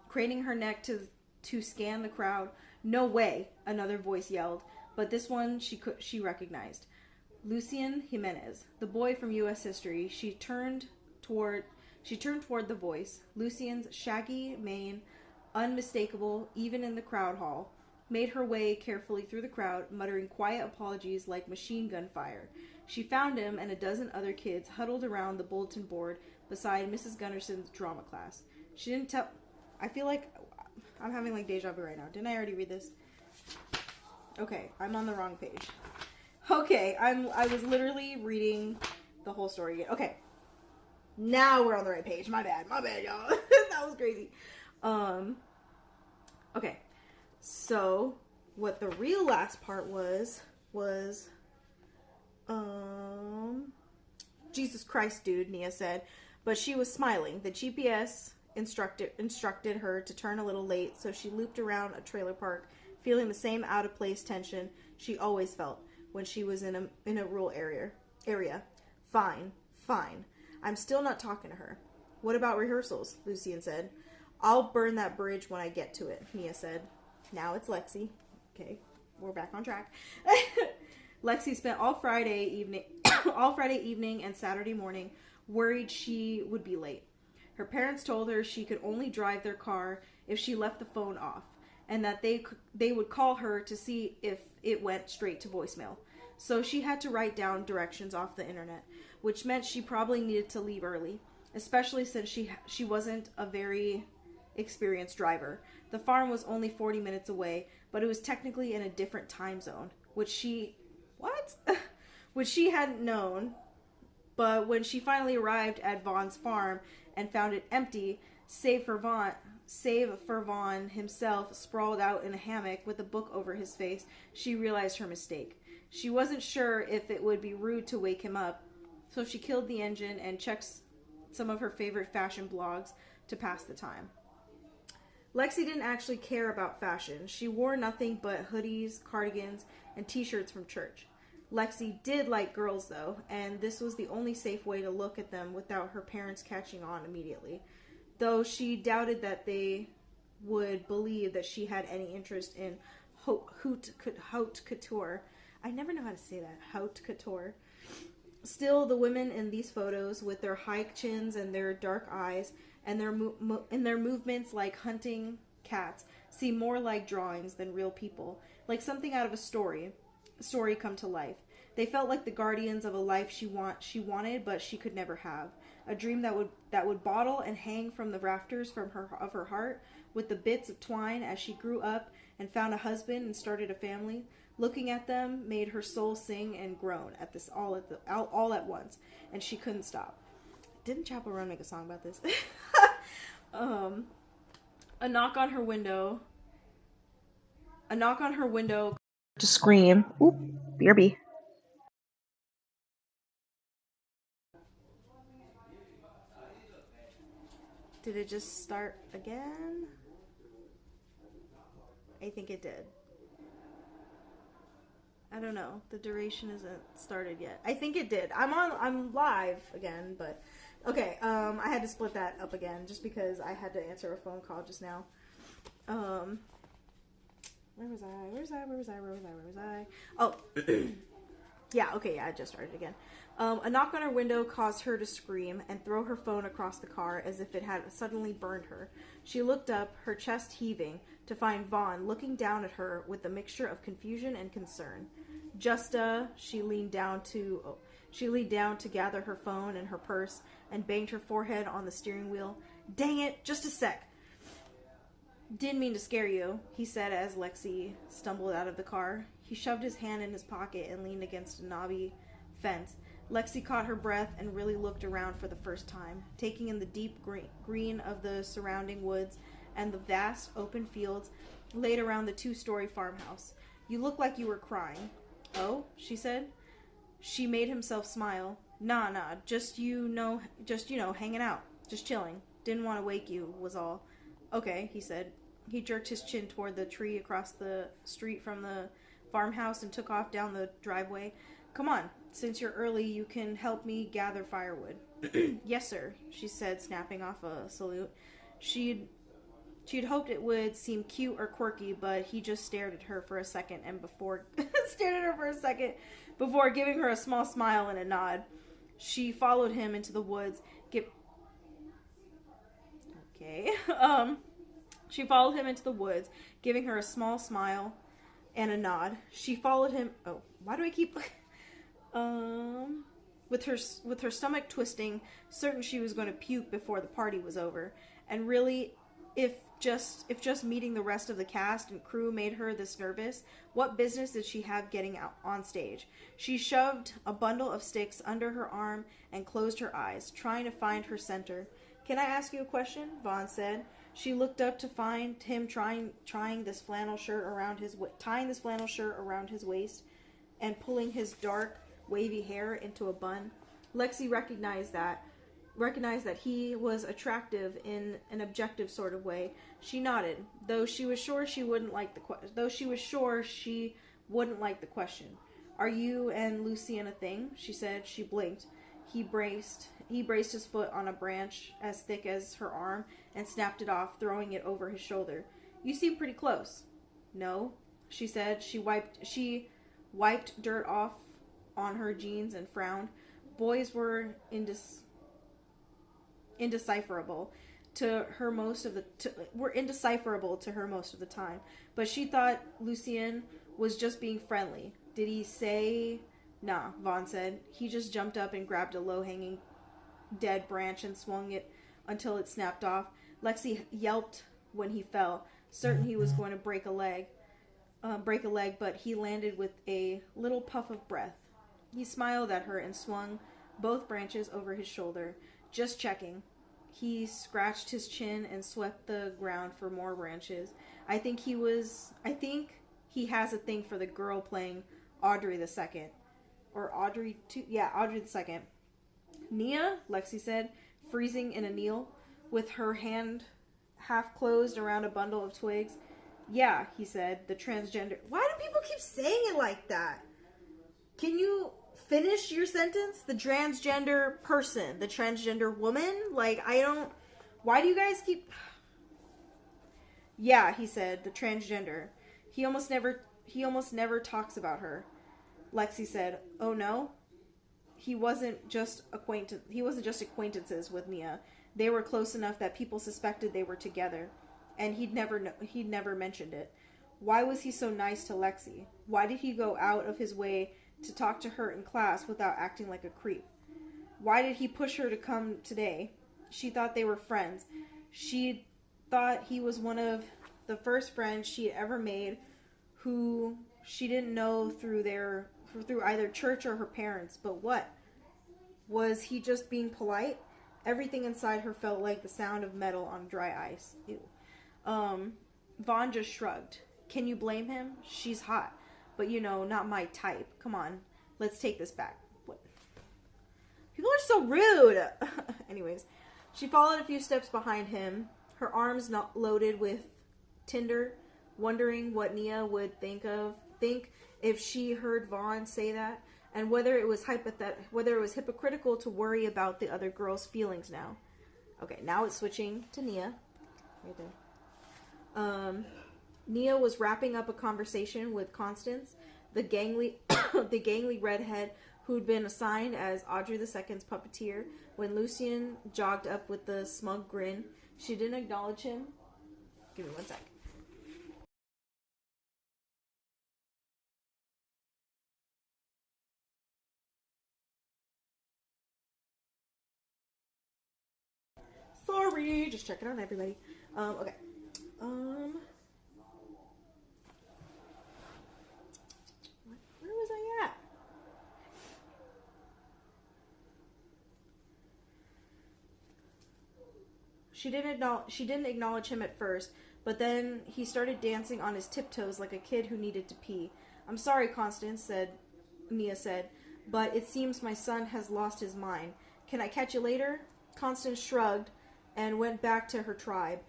craning her neck to scan the crowd. "No way," another voice yelled, but this one she recognized. Lucian Jimenez, the boy from U.S. history. She turned toward the voice. Lucian's shaggy mane, unmistakable even in the crowd hall, made her way carefully through the crowd, muttering quiet apologies like machine gun fire. She found him and a dozen other kids huddled around the bulletin board beside Mrs. Gunnarson's drama class. She didn't tell... I feel like I'm having like deja vu right now. Didn't I already read this? Okay, I'm on the wrong page. Okay, I was literally reading the whole story again. Okay. Now we're on the right page. My bad, y'all. That was crazy. Okay. So, what the real last part was, Jesus Christ, dude, Nia said, but she was smiling. The GPS instructed her to turn a little late, so she looped around a trailer park, feeling the same out-of-place tension she always felt when she was in a rural area. Fine. I'm still not talking to her. What about rehearsals? Lucian said. I'll burn that bridge when I get to it, Nia said. Now it's Lexi. Okay, we're back on track. Lexi spent all Friday evening and Saturday morning worried she would be late. Her parents told her she could only drive their car if she left the phone off, and that they would call her to see if it went straight to voicemail. So she had to write down directions off the internet, which meant she probably needed to leave early, especially since she wasn't a very experienced driver. The farm was only 40 minutes away, but it was technically in a different time zone, which she hadn't known. But when she finally arrived at Vaughn's farm and found it empty, save for Vaughn himself sprawled out in a hammock with a book over his face, she realized her mistake. She wasn't sure if it would be rude to wake him up, so she killed the engine and checked some of her favorite fashion blogs to pass the time. Lexi didn't actually care about fashion. She wore nothing but hoodies, cardigans, and t-shirts from church. Lexi did like girls, though, and this was the only safe way to look at them without her parents catching on immediately. Though she doubted that they would believe that she had any interest in haute couture. I never know how to say that. Haute couture. Still, the women in these photos, with their high chins and their dark eyes, and their movements like hunting cats, seem more like drawings than real people, like something out of a story come to life. They felt like the guardians of a life she wanted, but she could never have. A dream that would bottle and hang from the rafters of her heart with the bits of twine as she grew up and found a husband and started a family. Looking at them made her soul sing and groan at this all at once, and she couldn't stop. Didn't Chappell Roan make a song about this? A knock on her window to scream. Oop, BRB. Did it just start again? I think it did. I don't know. The duration isn't started yet. I think it did. I'm live again, but okay. I had to split that up again just because I had to answer a phone call just now. Where was I? Oh, yeah. Okay, yeah. I just started again. A knock on her window caused her to scream and throw her phone across the car as if it had suddenly burned her. She looked up, her chest heaving, to find Vaughn looking down at her with a mixture of confusion and concern. She leaned down to gather her phone and her purse and banged her forehead on the steering wheel. Dang it, just a sec. Didn't mean to scare you, he said as Lexi stumbled out of the car. He shoved his hand in his pocket and leaned against a knobby fence. Lexi caught her breath and really looked around for the first time, taking in the deep green of the surrounding woods and the vast open fields laid around the 2-story farmhouse. You look like you were crying. Oh, she said. She made himself smile. Nah, just hanging out. Just chilling. Didn't want to wake you, was all. Okay, he said. He jerked his chin toward the tree across the street from the farmhouse and took off down the driveway. Come on, Since you're early, you can help me gather firewood. Yes, sir, she said, snapping off a salute. She'd hoped it would seem cute or quirky, but he just stared at her for a second and before before giving her a small smile and a nod. She followed him into the woods. She followed him into the woods, giving her a small smile and a nod. She followed him. Oh, why do I keep with her stomach twisting, certain she was going to puke before the party was over. And really, if just meeting the rest of the cast and crew made her this nervous, what business did she have getting out on stage? She shoved a bundle of sticks under her arm and closed her eyes, trying to find her center. Can I ask you a question? Vaughn said. She looked up to find him tying this flannel shirt around his waist and pulling his dark, wavy hair into a bun. Lexi recognized that he was attractive in an objective sort of way. She nodded, though she was sure she wouldn't like the question. Are you and Lucien a thing? She said. She blinked. He braced his foot on a branch as thick as her arm and snapped it off, throwing it over his shoulder. You seem pretty close. No, she said. She wiped dirt off on her jeans and frowned. Boys were indecipherable to her most of the time, but she thought Lucien was just being friendly. Did he say? Nah, Vaughn said. He just jumped up and grabbed a low-hanging dead branch and swung it until it snapped off. Lexi yelped when he fell, certain he was going to break a leg, but he landed with a little puff of breath. He smiled at her and swung both branches over his shoulder. Just checking. He scratched his chin and swept the ground for more branches. I think he has a thing for the girl playing Audrey the Second. Or Audrey the Second. Nia, Lexi said, freezing in a kneel, with her hand half closed around a bundle of twigs. Yeah, he said, the transgender. Why do people keep saying it like that? Can you finish your sentence? The transgender person, the transgender woman? Like, why do you guys keep... Yeah, he said, the transgender. He almost never talks about her. Lexi said, oh no? He wasn't just acquaintances with Nia. They were close enough that people suspected they were together, and he'd never mentioned it. Why was he so nice to Lexi? Why did he go out of his way to talk to her in class without acting like a creep? Why did he push her to come today? She thought they were friends. She thought he was one of the first friends she had ever made who she didn't know through either church or her parents. But what? Was he just being polite? Everything inside her felt like the sound of metal on dry ice. Ew. Vaughn just shrugged. Can you blame him? She's hot. But, not my type. Come on. Let's take this back. What? People are so rude. Anyways, she followed a few steps behind him, her arms not loaded with tinder, wondering what Nia would think if she heard Vaughn say that, and whether it was hypocritical to worry about the other girl's feelings now. Okay, now it's switching to Nia. Right there. Nia was wrapping up a conversation with Constance, the gangly redhead who'd been assigned as Audrey II's puppeteer, when Lucien jogged up with the smug grin. She didn't acknowledge him. Give me one sec. Sorry, just checking on everybody. Okay. Where was I at? She didn't acknowledge him at first, but then he started dancing on his tiptoes like a kid who needed to pee. I'm sorry, Constance, Nia said, but it seems my son has lost his mind. Can I catch you later? Constance shrugged and went back to her tribe,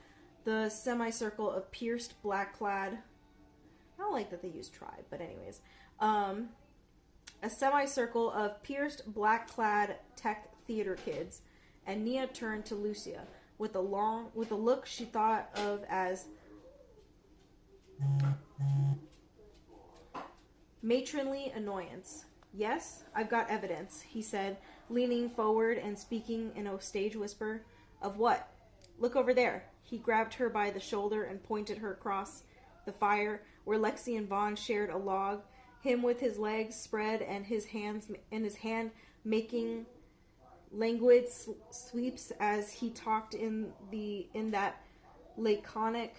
the semicircle of pierced, black-clad... I don't like that they use tribe, but anyways. a semicircle of pierced, black-clad tech theater kids, and Nia turned to Lucia with a look she thought of as matronly annoyance. "Yes, I've got evidence," he said, leaning forward and speaking in a stage whisper. "Of what?" "Look over there." He grabbed her by the shoulder and pointed her across the fire where Lexi and Vaughn shared a log, him with his legs spread and his hand making languid sweeps as he talked in that laconic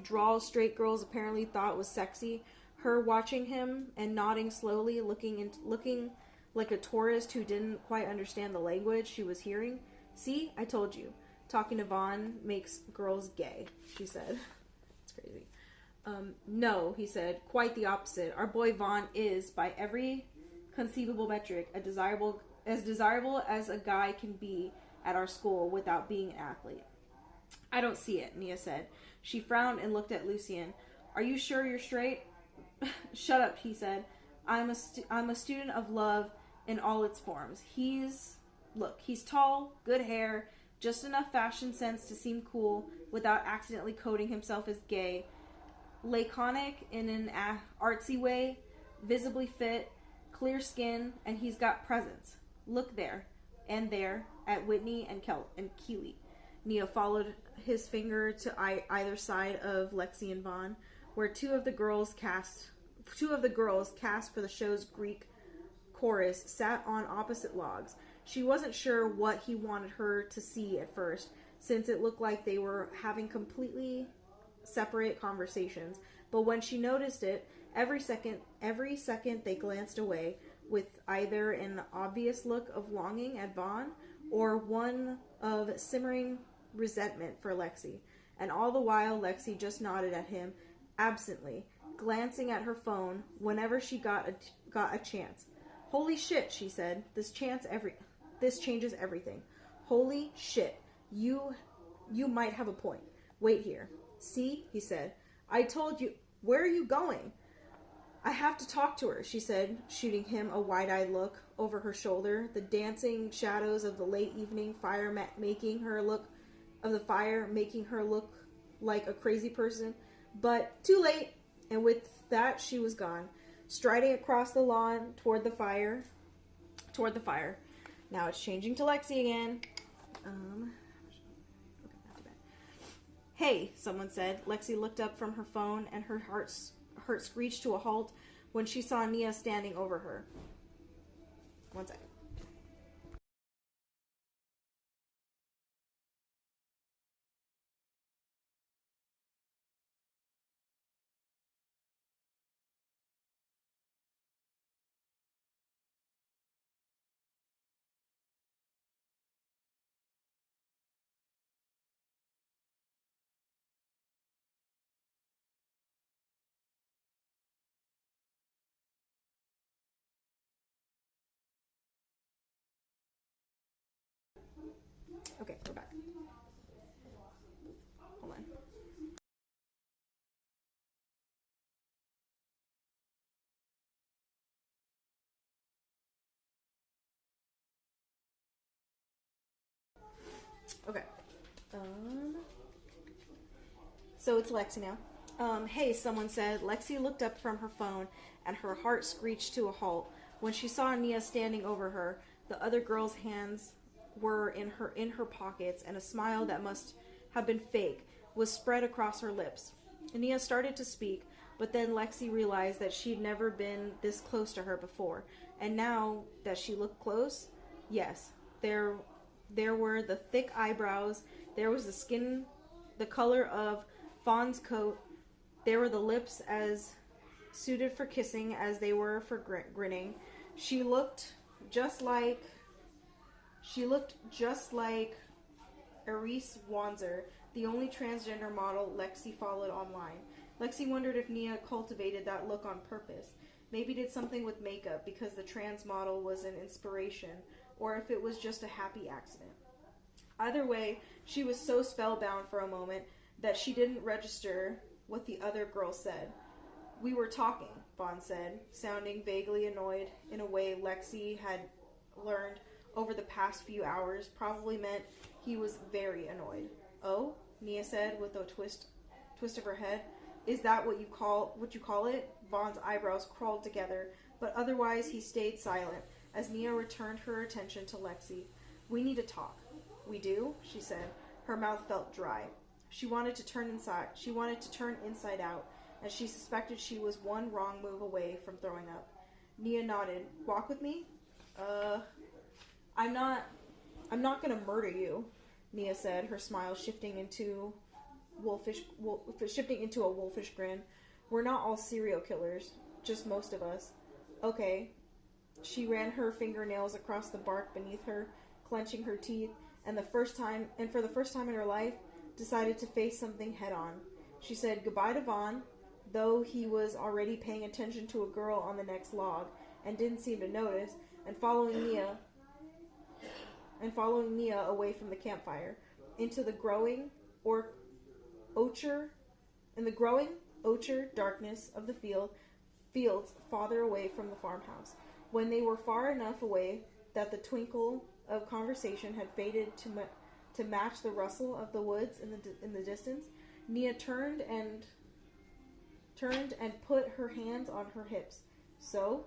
drawl straight girls apparently thought was sexy. Her watching him and nodding slowly, looking like a tourist who didn't quite understand the language she was hearing. "See, I told you. Talking to Vaughn makes girls gay," she said. It's crazy. "No," he said. "Quite the opposite. Our boy Vaughn is, by every conceivable metric, as desirable as a guy can be at our school without being an athlete." "I don't see it," Nia said. She frowned and looked at Lucien. "Are you sure you're straight?" "Shut up," he said. I'm a student of love in all its forms. He's tall, good hair, just enough fashion sense to seem cool without accidentally coding himself as gay. Laconic in an artsy way, visibly fit, clear skin, and he's got presence. Look there, and there, at Whitney and Keeley." Nia followed his finger to either side of Lexi and Vaughn, where two of the girls cast for the show's Greek chorus sat on opposite logs. She wasn't sure what he wanted her to see at first, since it looked like they were having completely separate conversations. But when she noticed it, every second they glanced away with either an obvious look of longing at Vaughn or one of simmering resentment for Lexi. And all the while Lexi just nodded at him absently, glancing at her phone whenever she got a chance. "Holy shit," she said. This changes everything. "Holy shit. You might have a point. Wait here." "See," he said. "I told you. Where are you going?" "I have to talk to her," she said, shooting him a wide-eyed look over her shoulder, the dancing shadows of the late evening fire making her look like a crazy person. But too late, and with that she was gone, striding across the lawn toward the fire. Now it's changing to Lexi again. "Hey," someone said. Lexi looked up from her phone, and her heart screeched to a halt when she saw Nia standing over her. One second. Okay, we're back. Hold on. Okay. So it's Lexi now. "Hey," someone said. Lexi looked up from her phone, and her heart screeched to a halt when she saw Nia standing over her. The other girl's hands were in her pockets, and a smile that must have been fake was spread across her lips. Nia started to speak, but then Lexi realized that she'd never been this close to her before, and now that she looked close, yes, there were the thick eyebrows, there was the skin the color of Fawn's coat, there were the lips as suited for kissing as they were for grinning. She looked just like Arise Wanzer, the only transgender model Lexi followed online. Lexi wondered if Nia cultivated that look on purpose. Maybe did something with makeup because the trans model was an inspiration, or if it was just a happy accident. Either way, she was so spellbound for a moment that she didn't register what the other girl said. "We were talking," Vaughn said, sounding vaguely annoyed in a way Lexi had learned over the past few hours probably meant he was very annoyed. Oh? Nia said with a twist of her head. Is that what you call it? Vaughn's eyebrows crawled together, but otherwise he stayed silent as Nia returned her attention to Lexi. We need to talk. We do? She said. Her mouth felt dry. She wanted to turn inside out, and she suspected she was one wrong move away from throwing up. Nia nodded. Walk with me? I'm not gonna murder you, Nia said, her smile shifting into a wolfish grin. We're not all serial killers, just most of us. Okay. She ran her fingernails across the bark beneath her, clenching her teeth, and for the first time in her life, decided to face something head on. She said goodbye to Vaughn, though he was already paying attention to a girl on the next log and didn't seem to notice, and following Nia away from the campfire into the growing orchard darkness of the fields farther away from the farmhouse. When they were far enough away that the twinkle of conversation had faded to match the rustle of the woods in the distance, Nia turned and put her hands on her hips. So,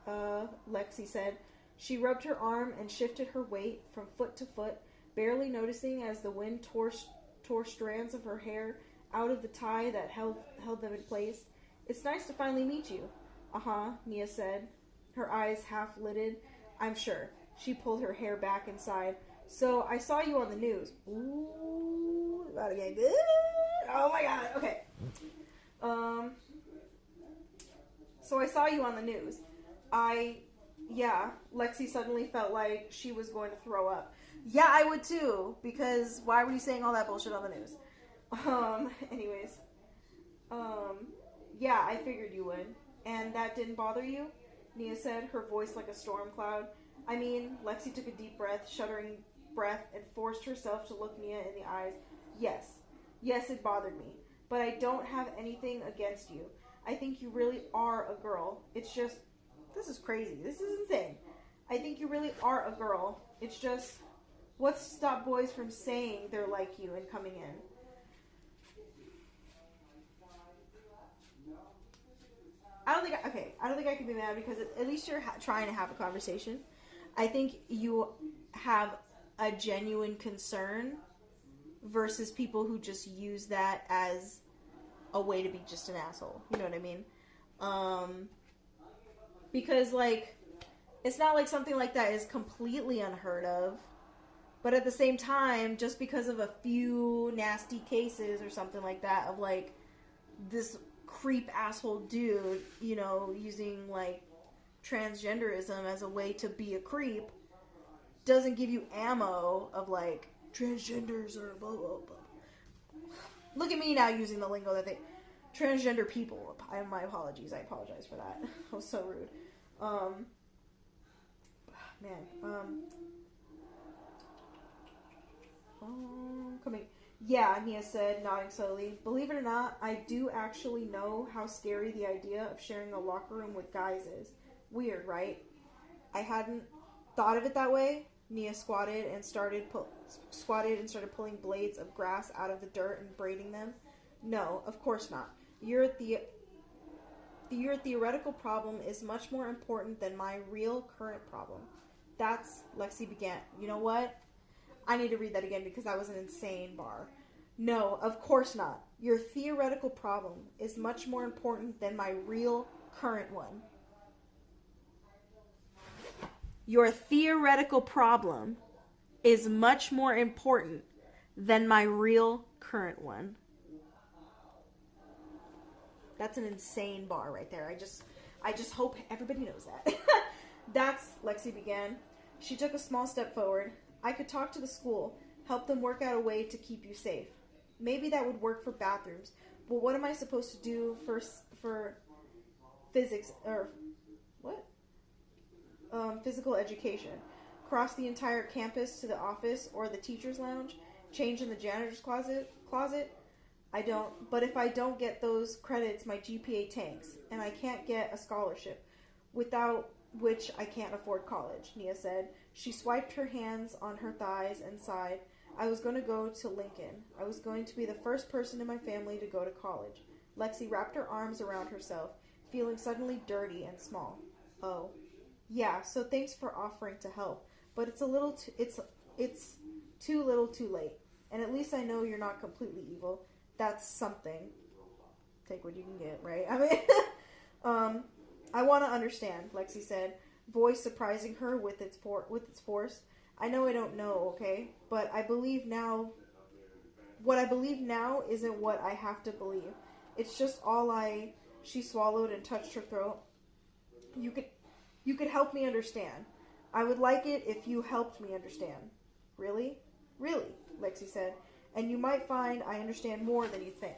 Lexi said. She rubbed her arm and shifted her weight from foot to foot, barely noticing as the wind tore strands of her hair out of the tie that held them in place. It's nice to finally meet you. Uh-huh, Nia said, her eyes half-lidded. I'm sure. She pulled her hair back and sighed. So, I saw you on the news. Ooh, about to get good. Oh my god, okay. So I saw you on the news. Lexi suddenly felt like she was going to throw up. Yeah, I would too, because why were you saying all that bullshit on the news? Yeah, I figured you would. And that didn't bother you? Nia said, her voice like a storm cloud. I mean, Lexi took a deep breath, shuddering breath, and forced herself to look Nia in the eyes. Yes, it bothered me. But I don't have anything against you. I think you really are a girl. It's just, this is crazy. This is insane. I think you really are a girl. It's just, what's to stop boys from saying they're like you and coming in? I don't think I can be mad because at least you're trying to have a conversation. I think you have a genuine concern versus people who just use that as a way to be just an asshole. You know what I mean? Because, like, it's not like something like that is completely unheard of. But at the same time, just because of a few nasty cases or something like that of, like, this creep asshole dude, you know, using, like, transgenderism as a way to be a creep doesn't give you ammo of, like, transgenders or blah, blah, blah. Look at me now using the lingo that they... Transgender people. My apologies. I apologize for that. I was so rude. Coming. Yeah, Nia said, nodding slowly. Believe it or not, I do actually know how scary the idea of sharing a locker room with guys is. Weird, right? I hadn't thought of it that way. Nia squatted and started pulling blades of grass out of the dirt and braiding them. No, of course not. Your theoretical problem is much more important than my real current problem. That's, Lexi began. You know what? I need to read that again because that was an insane bar. No, of course not. Your theoretical problem is much more important than my real current one. Your theoretical problem is much more important than my real current one. That's an insane bar right there. I just hope everybody knows that. That's, Lexi began. She took a small step forward. I could talk to the school, help them work out a way to keep you safe. Maybe that would work for bathrooms, but what am I supposed to do for physics, or what? Physical education? Cross the entire campus to the office or the teacher's lounge? Change in the janitor's closet? But if I don't get those credits, my GPA tanks, and I can't get a scholarship, without which I can't afford college, Nia said. She swiped her hands on her thighs and sighed. I was going to go to Lincoln. I was going to be the first person in my family to go to college. Lexi wrapped her arms around herself, feeling suddenly dirty and small. Oh, yeah. So thanks for offering to help, but it's too little, too late. And at least I know you're not completely evil. That's something. Take what you can get, right? I mean, I want to understand, Lexi said, voice surprising her with its force. I know I don't know, okay? But I believe now. What I believe now isn't what I have to believe. It's just all I. She swallowed and touched her throat. You could, you could help me understand. I would like it if you helped me understand. Really? Really, Lexi said. And you might find I understand more than you think.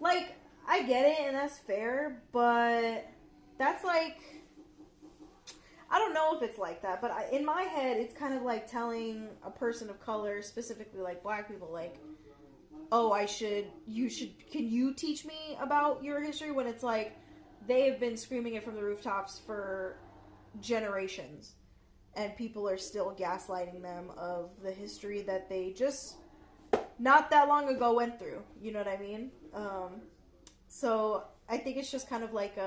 Like, I get it, and that's fair, but that's like, I don't know if it's like that, but in my head, it's kind of like telling a person of color, specifically like black people, like, oh, can you teach me about your history? When it's like, they have been screaming it from the rooftops for generations, and people are still gaslighting them of the history that they just not that long ago went through. You know what I mean? So I think it's just kind of like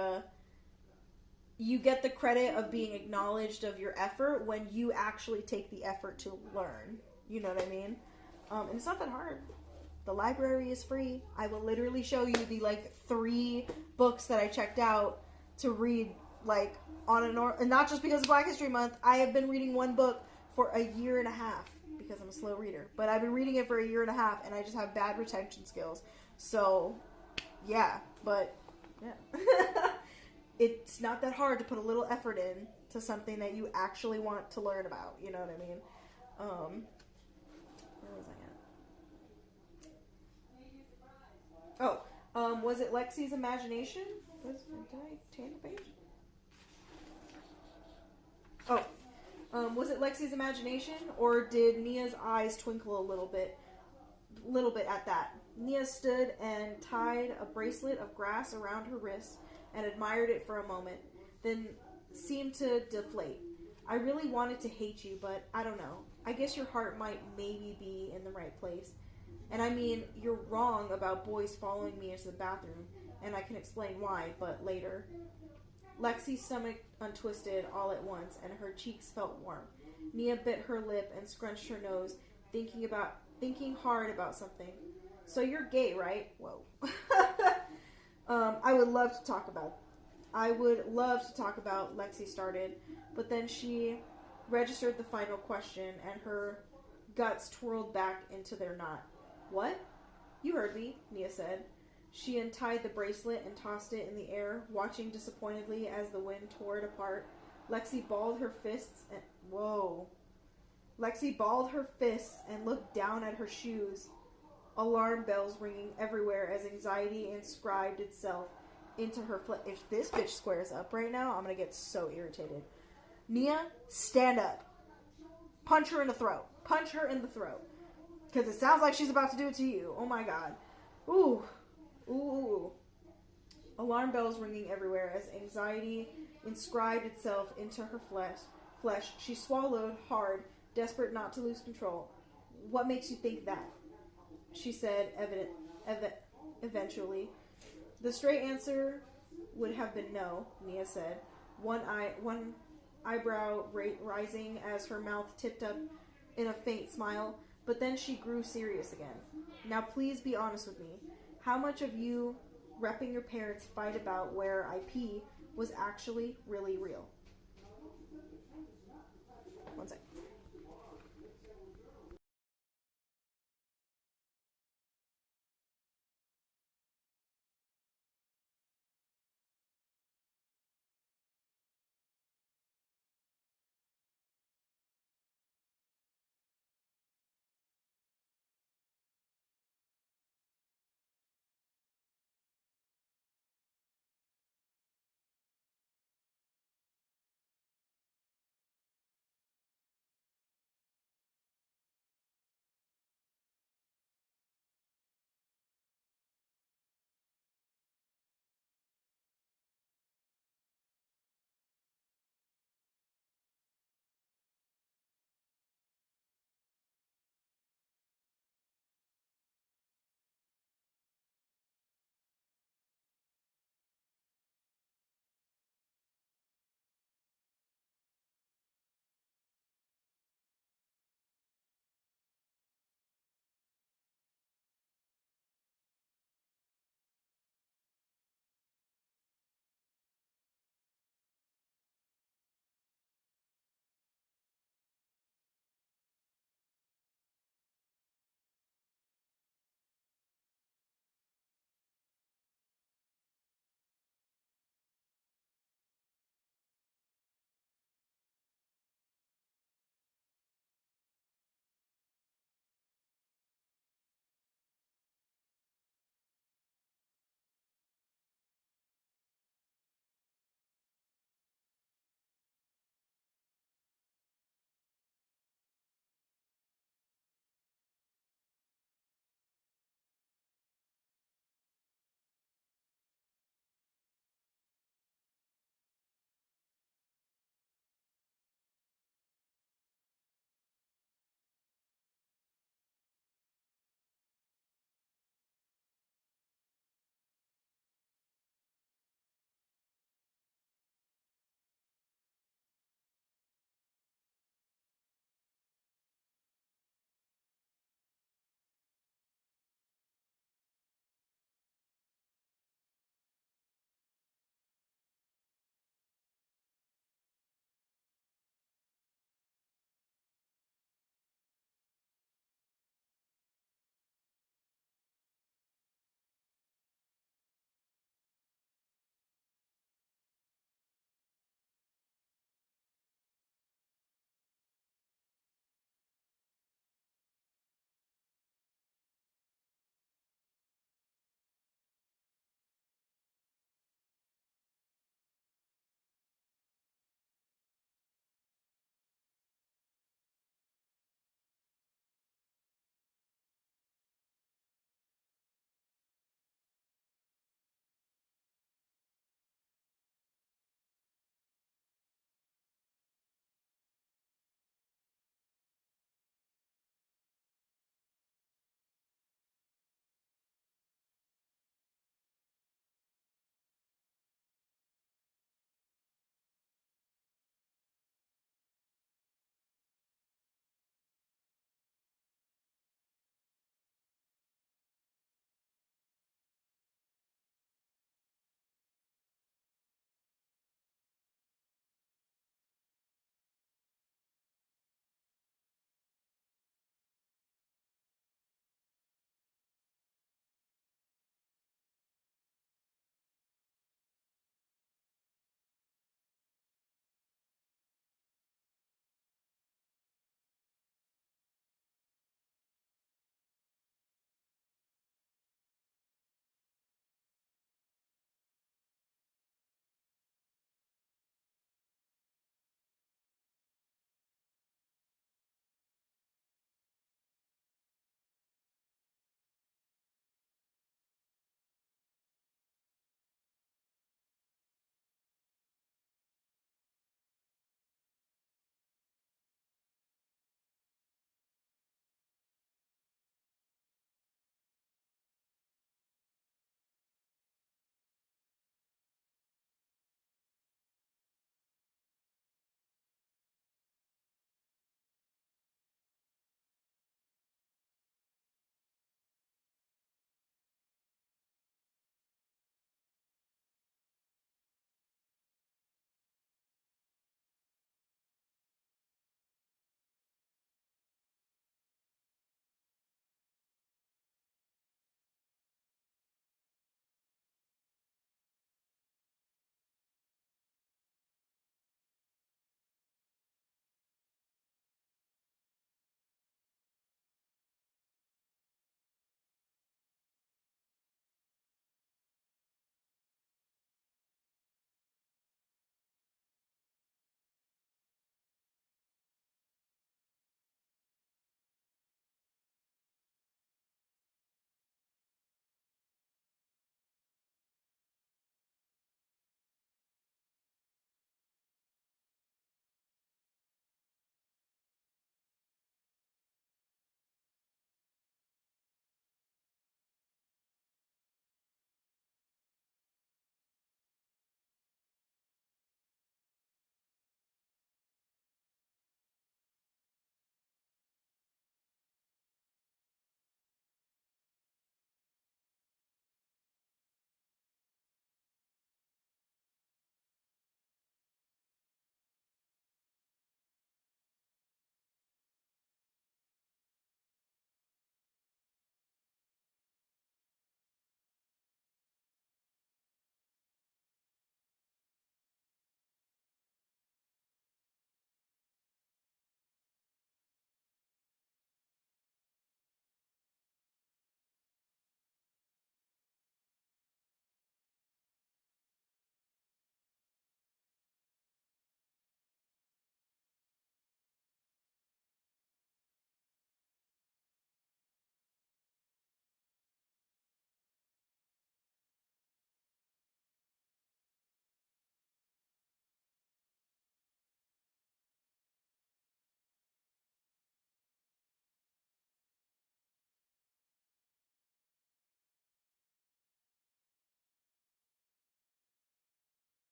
you get the credit of being acknowledged of your effort when you actually take the effort to learn. You know what I mean? And it's not that hard. The library is free. I will literally show you the like 3 books that I checked out to read like on and not just because of Black History Month. I have been reading one book for a year and a half because I'm a slow reader. But I've been reading it for a year and a half, and I just have bad retention skills. So, yeah. But, yeah. It's not that hard to put a little effort in to something that you actually want to learn about. You know what I mean? Where was I at? Oh, was it Lexi's imagination? Did I turn the page? Oh, was it Lexi's imagination, or did Nia's eyes twinkle a little bit? At that. Nia stood and tied a bracelet of grass around her wrist and admired it for a moment, then seemed to deflate. I really wanted to hate you, but I don't know. I guess your heart might maybe be in the right place. And I mean, you're wrong about boys following me into the bathroom, and I can explain why, but later. Lexi's stomach untwisted all at once, and her cheeks felt warm. Nia bit her lip and scrunched her nose, thinking hard about something. So you're gay, right? Whoa. I would love to talk about. Lexi started, but then she registered the final question, and her guts twirled back into their knot. What? You heard me, Nia said. She untied the bracelet and tossed it in the air, watching disappointedly as the wind tore it apart. Lexi balled her fists and... Whoa. Lexi balled her fists and looked down at her shoes. Alarm bells ringing everywhere as anxiety inscribed itself into her flesh. If this bitch squares up right now, I'm gonna get so irritated. Nia, stand up. Punch her in the throat. Punch her in the throat. Because it sounds like she's about to do it to you. Oh my god. Ooh. Ooh. Alarm bells ringing everywhere as anxiety inscribed itself into her flesh. She swallowed hard, desperate not to lose control. What makes you think that? She said eventually. The straight answer would have been no, Nia said, one eyebrow rising as her mouth tipped up in a faint smile, but then she grew serious again. Now please be honest with me. How much of you repping your parents' fight about where I pee was actually really real? One second.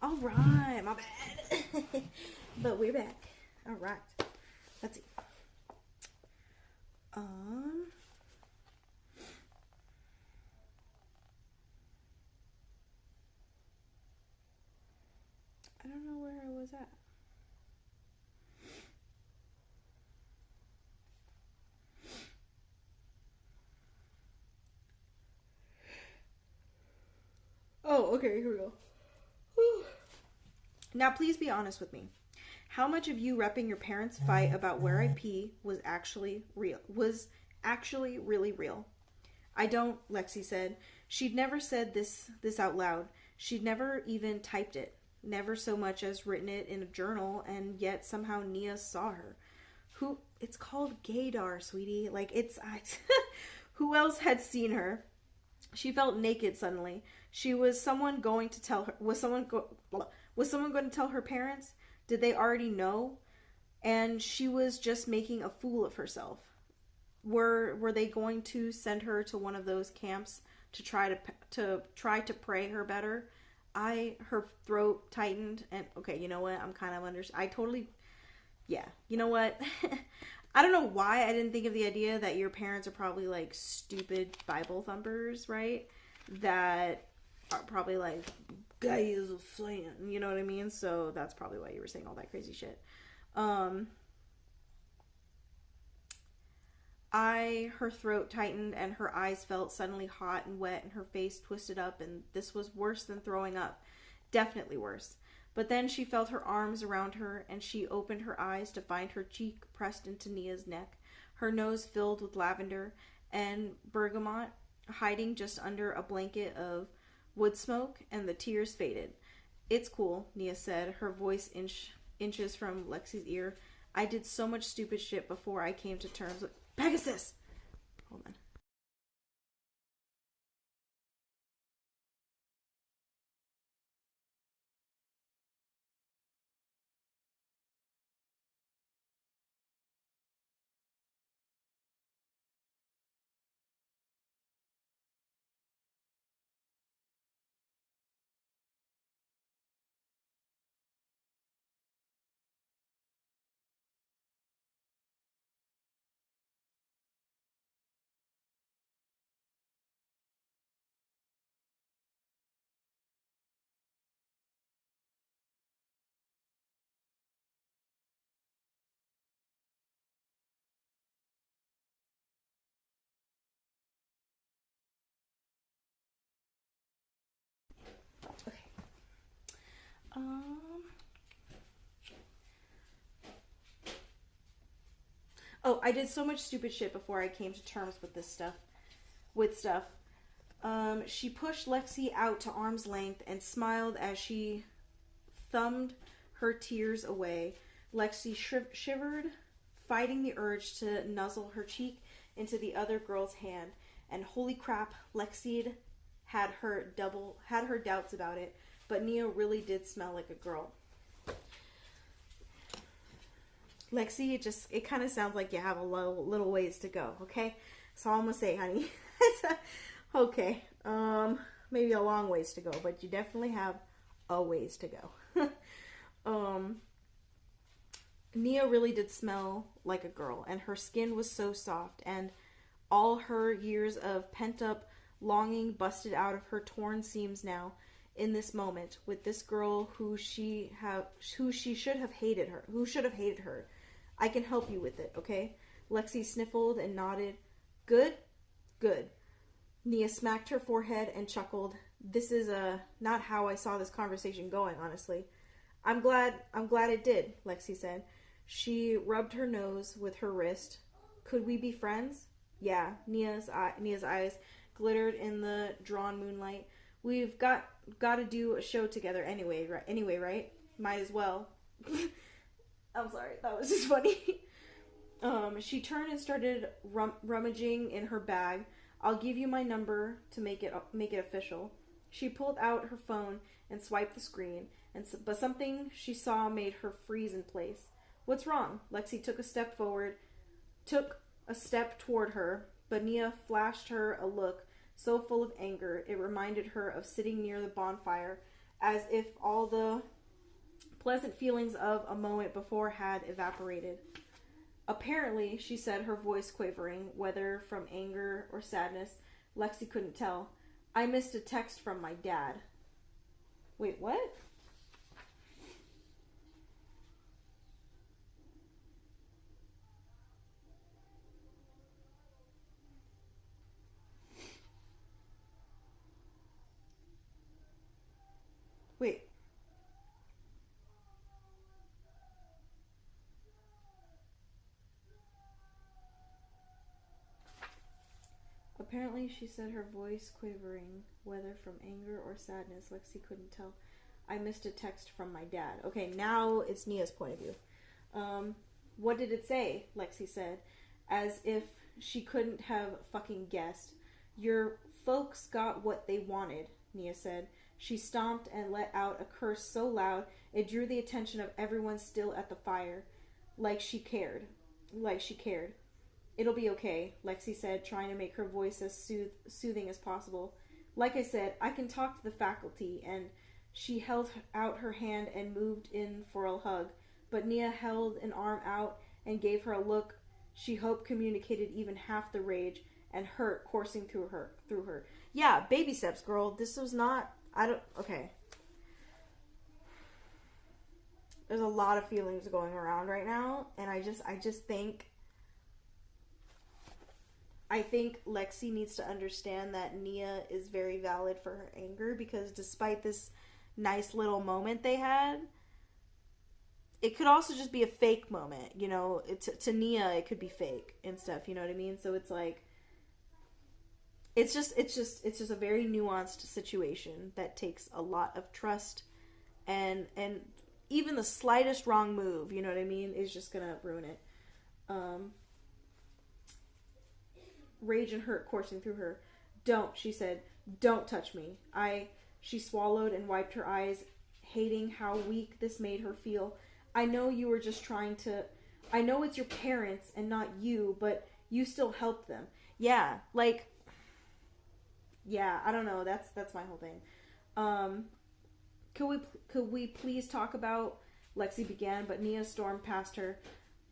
All right, my bad. But we're back. All right. Let's see. I don't know where I was at. Oh, okay, here we go. Whew. Now, please be honest with me. How much of you repping your parents' fight about where I pee was actually real? Was actually really real? I don't, Lexi said. She'd never said this out loud. She'd never even typed it. Never so much as written it in a journal, and yet somehow Nia saw her. Who? It's called gaydar, sweetie. Like, who else had seen her? She felt naked suddenly. Was someone going to tell her? Was someone going to tell her parents? Did they already know? And she was just making a fool of herself. Were they going to send her to one of those camps to try to pray her better? Her throat tightened, and okay, you know what? I'm kind of I totally, yeah. You know what? I don't know why I didn't think of the idea that your parents are probably like stupid Bible thumpers, right? That are probably like, guy is a fan, you know what I mean? So that's probably why you were saying all that crazy shit. Her throat tightened and her eyes felt suddenly hot and wet and her face twisted up, and this was worse than throwing up. Definitely worse. But then she felt her arms around her and she opened her eyes to find her cheek pressed into Nia's neck, her nose filled with lavender and bergamot, hiding just under a blanket of wood smoke, and the tears faded. It's cool, Nia said, her voice inches from Lexi's ear. I did so much stupid shit before I came to terms with Pegasus! Hold on. Okay. Oh, I did so much stupid shit before I came to terms with this stuff. She pushed Lexi out to arm's length and smiled as she thumbed her tears away. Lexi shivered, fighting the urge to nuzzle her cheek into the other girl's hand. And holy crap, Lexi had her doubts about it, but Nia really did smell like a girl. Lexi, it kind of sounds like you have a little ways to go, okay? That's all I'm gonna say, honey. Okay, maybe a long ways to go, but you definitely have a ways to go. Nia really did smell like a girl, and her skin was so soft, and all her years of pent-up longing busted out of her torn seams now, in this moment, with this girl who should have hated her. I can help you with it, okay? Lexi sniffled and nodded. Good? Good. Nia smacked her forehead and chuckled. This is not how I saw this conversation going, honestly. I'm glad it did, Lexi said. She rubbed her nose with her wrist. Could we be friends? Yeah, Nia's eyes glittered in the drawn moonlight. We've got to do a show together anyway, right? Might as well. I'm sorry, that was just funny. She turned and started rummaging in her bag. I'll give you my number to make it official. She pulled out her phone and swiped the screen, but something she saw made her freeze in place. What's wrong? Lexi took a step toward her, but Nia flashed her a look so full of anger it reminded her of sitting near the bonfire as if all the pleasant feelings of a moment before had evaporated. Apparently, she said, her voice quavering, whether from anger or sadness, Lexi couldn't tell. I missed a text from my dad. Wait, what? Wait. Apparently, she said, her voice quavering, whether from anger or sadness, Lexi couldn't tell. I missed a text from my dad. Okay, now it's Nia's point of view. What did it say? Lexi said, as if she couldn't have fucking guessed. Your folks got what they wanted, Nia said. She stomped and let out a curse so loud it drew the attention of everyone still at the fire. Like she cared. Like she cared. It'll be okay, Lexi said, trying to make her voice as soothing as possible. Like I said, I can talk to the faculty, and she held out her hand and moved in for a hug, but Nia held an arm out and gave her a look she hoped communicated even half the rage and hurt coursing through her. Yeah, baby steps, girl. This was not... Okay. There's a lot of feelings going around right now, and I just think... I think Lexi needs to understand that Nia is very valid for her anger, because despite this nice little moment they had, it could also just be a fake moment, you know. To Nia, it could be fake and stuff, you know what I mean? So it's like, it's just a very nuanced situation that takes a lot of trust, and even the slightest wrong move, you know what I mean, is just gonna ruin it. Rage and hurt coursing through her. Don't, she said. Don't touch me. She swallowed and wiped her eyes, hating how weak this made her feel. I know you were just trying to... I know it's your parents and not you, but you still helped them. Yeah, like... Yeah, I don't know. That's my whole thing. Could we please talk about... Lexi began, but Nia stormed past her,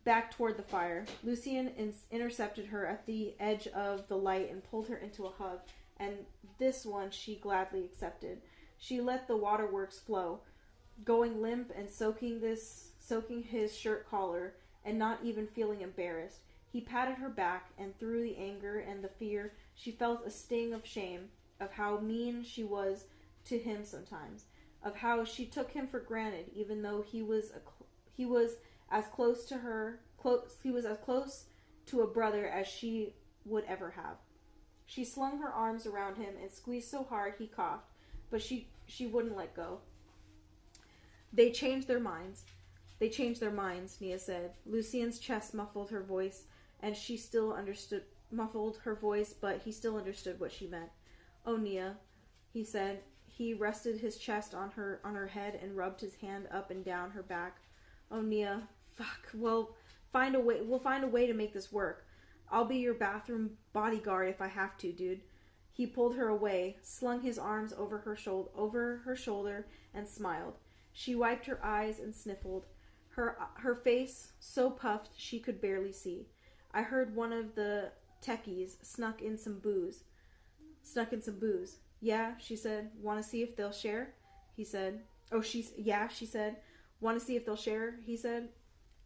back toward the fire. Lucien intercepted her at the edge of the light and pulled her into a hug, and this one she gladly accepted. She let the waterworks flow, going limp and soaking his shirt collar, and not even feeling embarrassed. He patted her back, and through the anger and the fear, she felt a sting of shame of how mean she was to him sometimes, of how she took him for granted, even though he was as close to a brother as she would ever have. She slung her arms around him and squeezed so hard he coughed, but she wouldn't let go. They changed their minds, Nia said. Lucien's chest muffled her voice, and she still muffled her voice, but he still understood what she meant. Oh, Nia, he said. He rested his chest on her head and rubbed his hand up and down her back. Oh, Nia, fuck. We'll find a way to make this work. I'll be your bathroom bodyguard if I have to, dude. He pulled her away, slung his arms over her shoulder, and smiled. She wiped her eyes and sniffled, her face so puffed she could barely see. I heard one of the techies snuck in some booze. Yeah, she said. Want to see if they'll share? He said. She said. Want to see if they'll share? He said.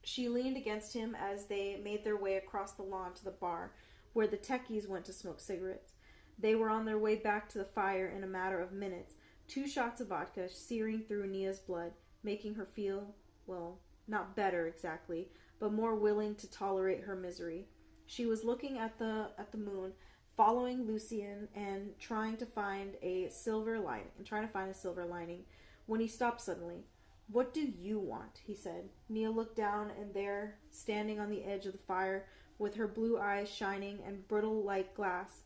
She leaned against him as they made their way across the lawn to the bar, where the techies went to smoke cigarettes. They were on their way back to the fire in a matter of minutes, 2 shots of vodka searing through Nia's blood, making her feel, well, not better exactly, but more willing to tolerate her misery. She was looking at the moon, following Lucien and trying to find a silver lining, when he stopped suddenly. What do you want? He said. Nia looked down, and there, standing on the edge of the fire, with her blue eyes shining and brittle like glass,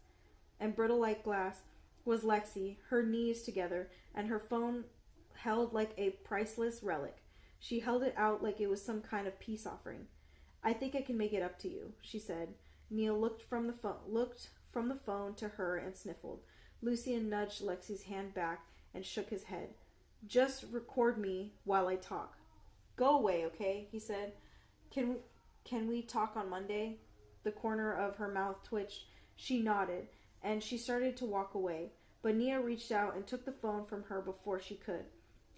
was Lexi, her knees together, and her phone held like a priceless relic. She held it out like it was some kind of peace offering. I think I can make it up to you, she said. Nia looked from the phone to her and sniffled. Lucien nudged Lexi's hand back and shook his head. Just record me while I talk. Go away, okay? He said. Can we talk on Monday? The corner of her mouth twitched. She nodded, and she started to walk away. But Nia reached out and took the phone from her before she could.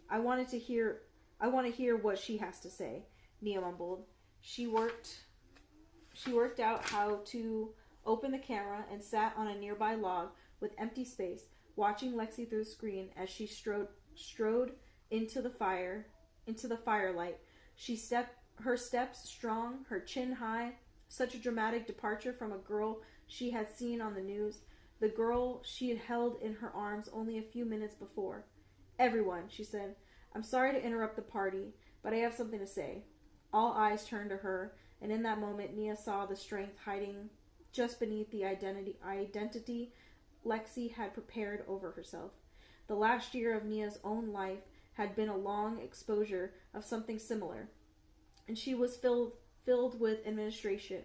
I want to hear what she has to say, Nia mumbled. She worked out how to open the camera and sat on a nearby log with empty space, watching Lexi through the screen as she strode into the firelight. Her steps strong, her chin high, such a dramatic departure from a girl she had seen on the news, the girl she had held in her arms only a few minutes before. Everyone, she said, I'm sorry to interrupt the party, but I have something to say. All eyes turned to her, and in that moment Nia saw the strength hiding just beneath the identity Lexi had prepared over herself. The last year of Nia's own life had been a long exposure of something similar, and she was filled with admiration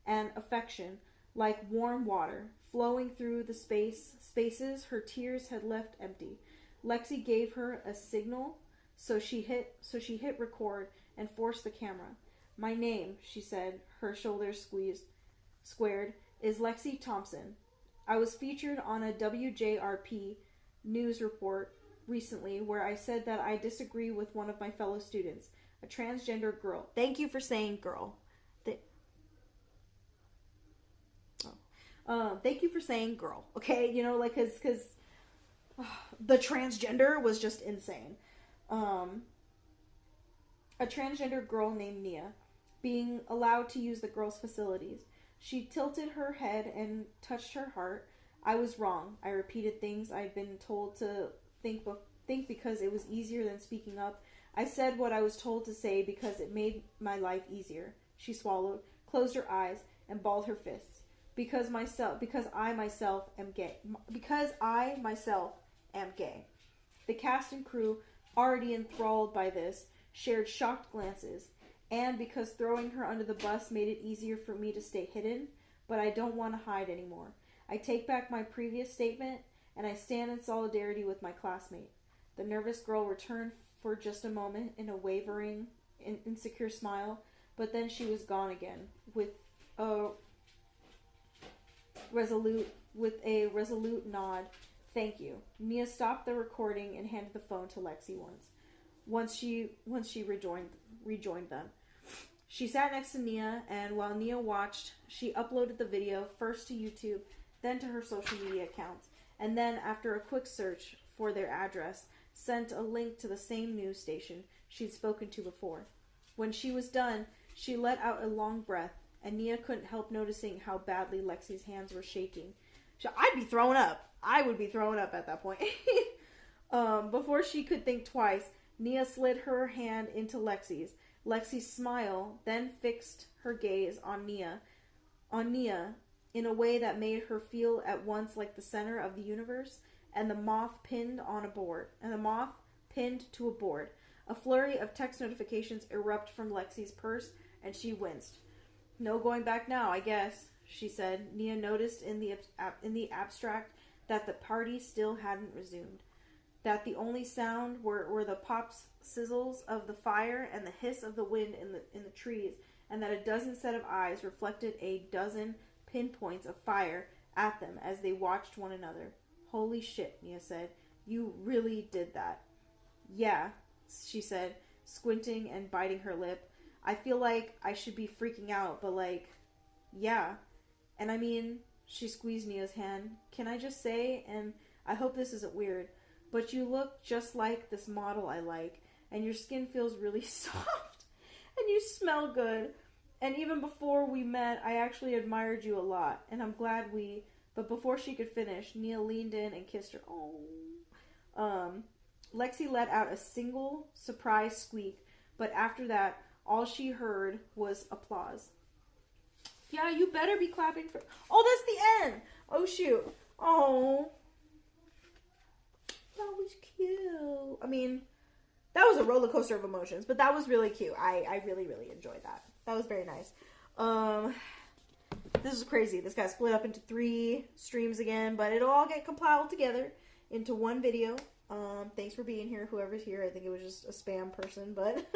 and affection, like warm water flowing through the spaces her tears had left empty. Lexi gave her a signal, so she hit record and forced the camera. My name, she said, her shoulders squared, is Lexi Thompson. I was featured on a WJRP news report recently where I said that I disagree with one of my fellow students, a transgender girl. Thank you for saying girl. Thank you for saying girl. Okay, you know, like, cause the transgender was just insane. A transgender girl named Nia, being allowed to use the girls' facilities. She tilted her head and touched her heart. I was wrong. I repeated things I'd been told to think because it was easier than speaking up. I said what I was told to say because it made my life easier. She swallowed, closed her eyes, and balled her fists. Because I myself am gay. The cast and crew, already enthralled by this, shared shocked glances. And because throwing her under the bus made it easier for me to stay hidden, but I don't want to hide anymore. I take back my previous statement, and I stand in solidarity with my classmate. The nervous girl returned for just a moment in a wavering, insecure smile, but then she was gone again with a resolute nod. Thank you. Nia stopped the recording and handed the phone to Lexi once she rejoined them. She sat next to Nia, and while Nia watched, she uploaded the video first to YouTube, then to her social media accounts, and then, after a quick search for their address, sent a link to the same news station she'd spoken to before. When she was done, she let out a long breath, and Nia couldn't help noticing how badly Lexi's hands were shaking. I'd be throwing up. I would be throwing up at that point. Before she could think twice, Nia slid her hand into Lexi's. Lexi's smile then fixed her gaze on Nia in a way that made her feel at once like the center of the universe and the moth pinned to a board. A flurry of text notifications erupt from Lexi's purse, and she winced. No going back now, I guess, she said. Nia noticed in the abstract that the party still hadn't resumed. That the only sound were the pops, sizzles of the fire and the hiss of the wind in the trees, and that a dozen set of eyes reflected a dozen pinpoints of fire at them as they watched one another. Holy shit, Nia said. You really did that. Yeah, she said, squinting and biting her lip. I feel like I should be freaking out, but yeah. And I mean, she squeezed Nia's hand. Can I just say, and I hope this isn't weird, but you look just like this model I like, and your skin feels really soft, and you smell good. And even before we met, I actually admired you a lot, and I'm glad we... But before she could finish, Nia leaned in and kissed her. Oh. Lexi let out a single surprised squeak, but after that, all she heard was applause. Yeah, you better be clapping for... Oh, that's the end! Oh, shoot. Oh. That was cute. I mean, that was a roller coaster of emotions, but that was really cute. I really, really enjoyed that. That was very nice. This is crazy. This got split up into 3 streams again, but it'll all get compiled together into one video. Thanks for being here, whoever's here. I think it was just a spam person, but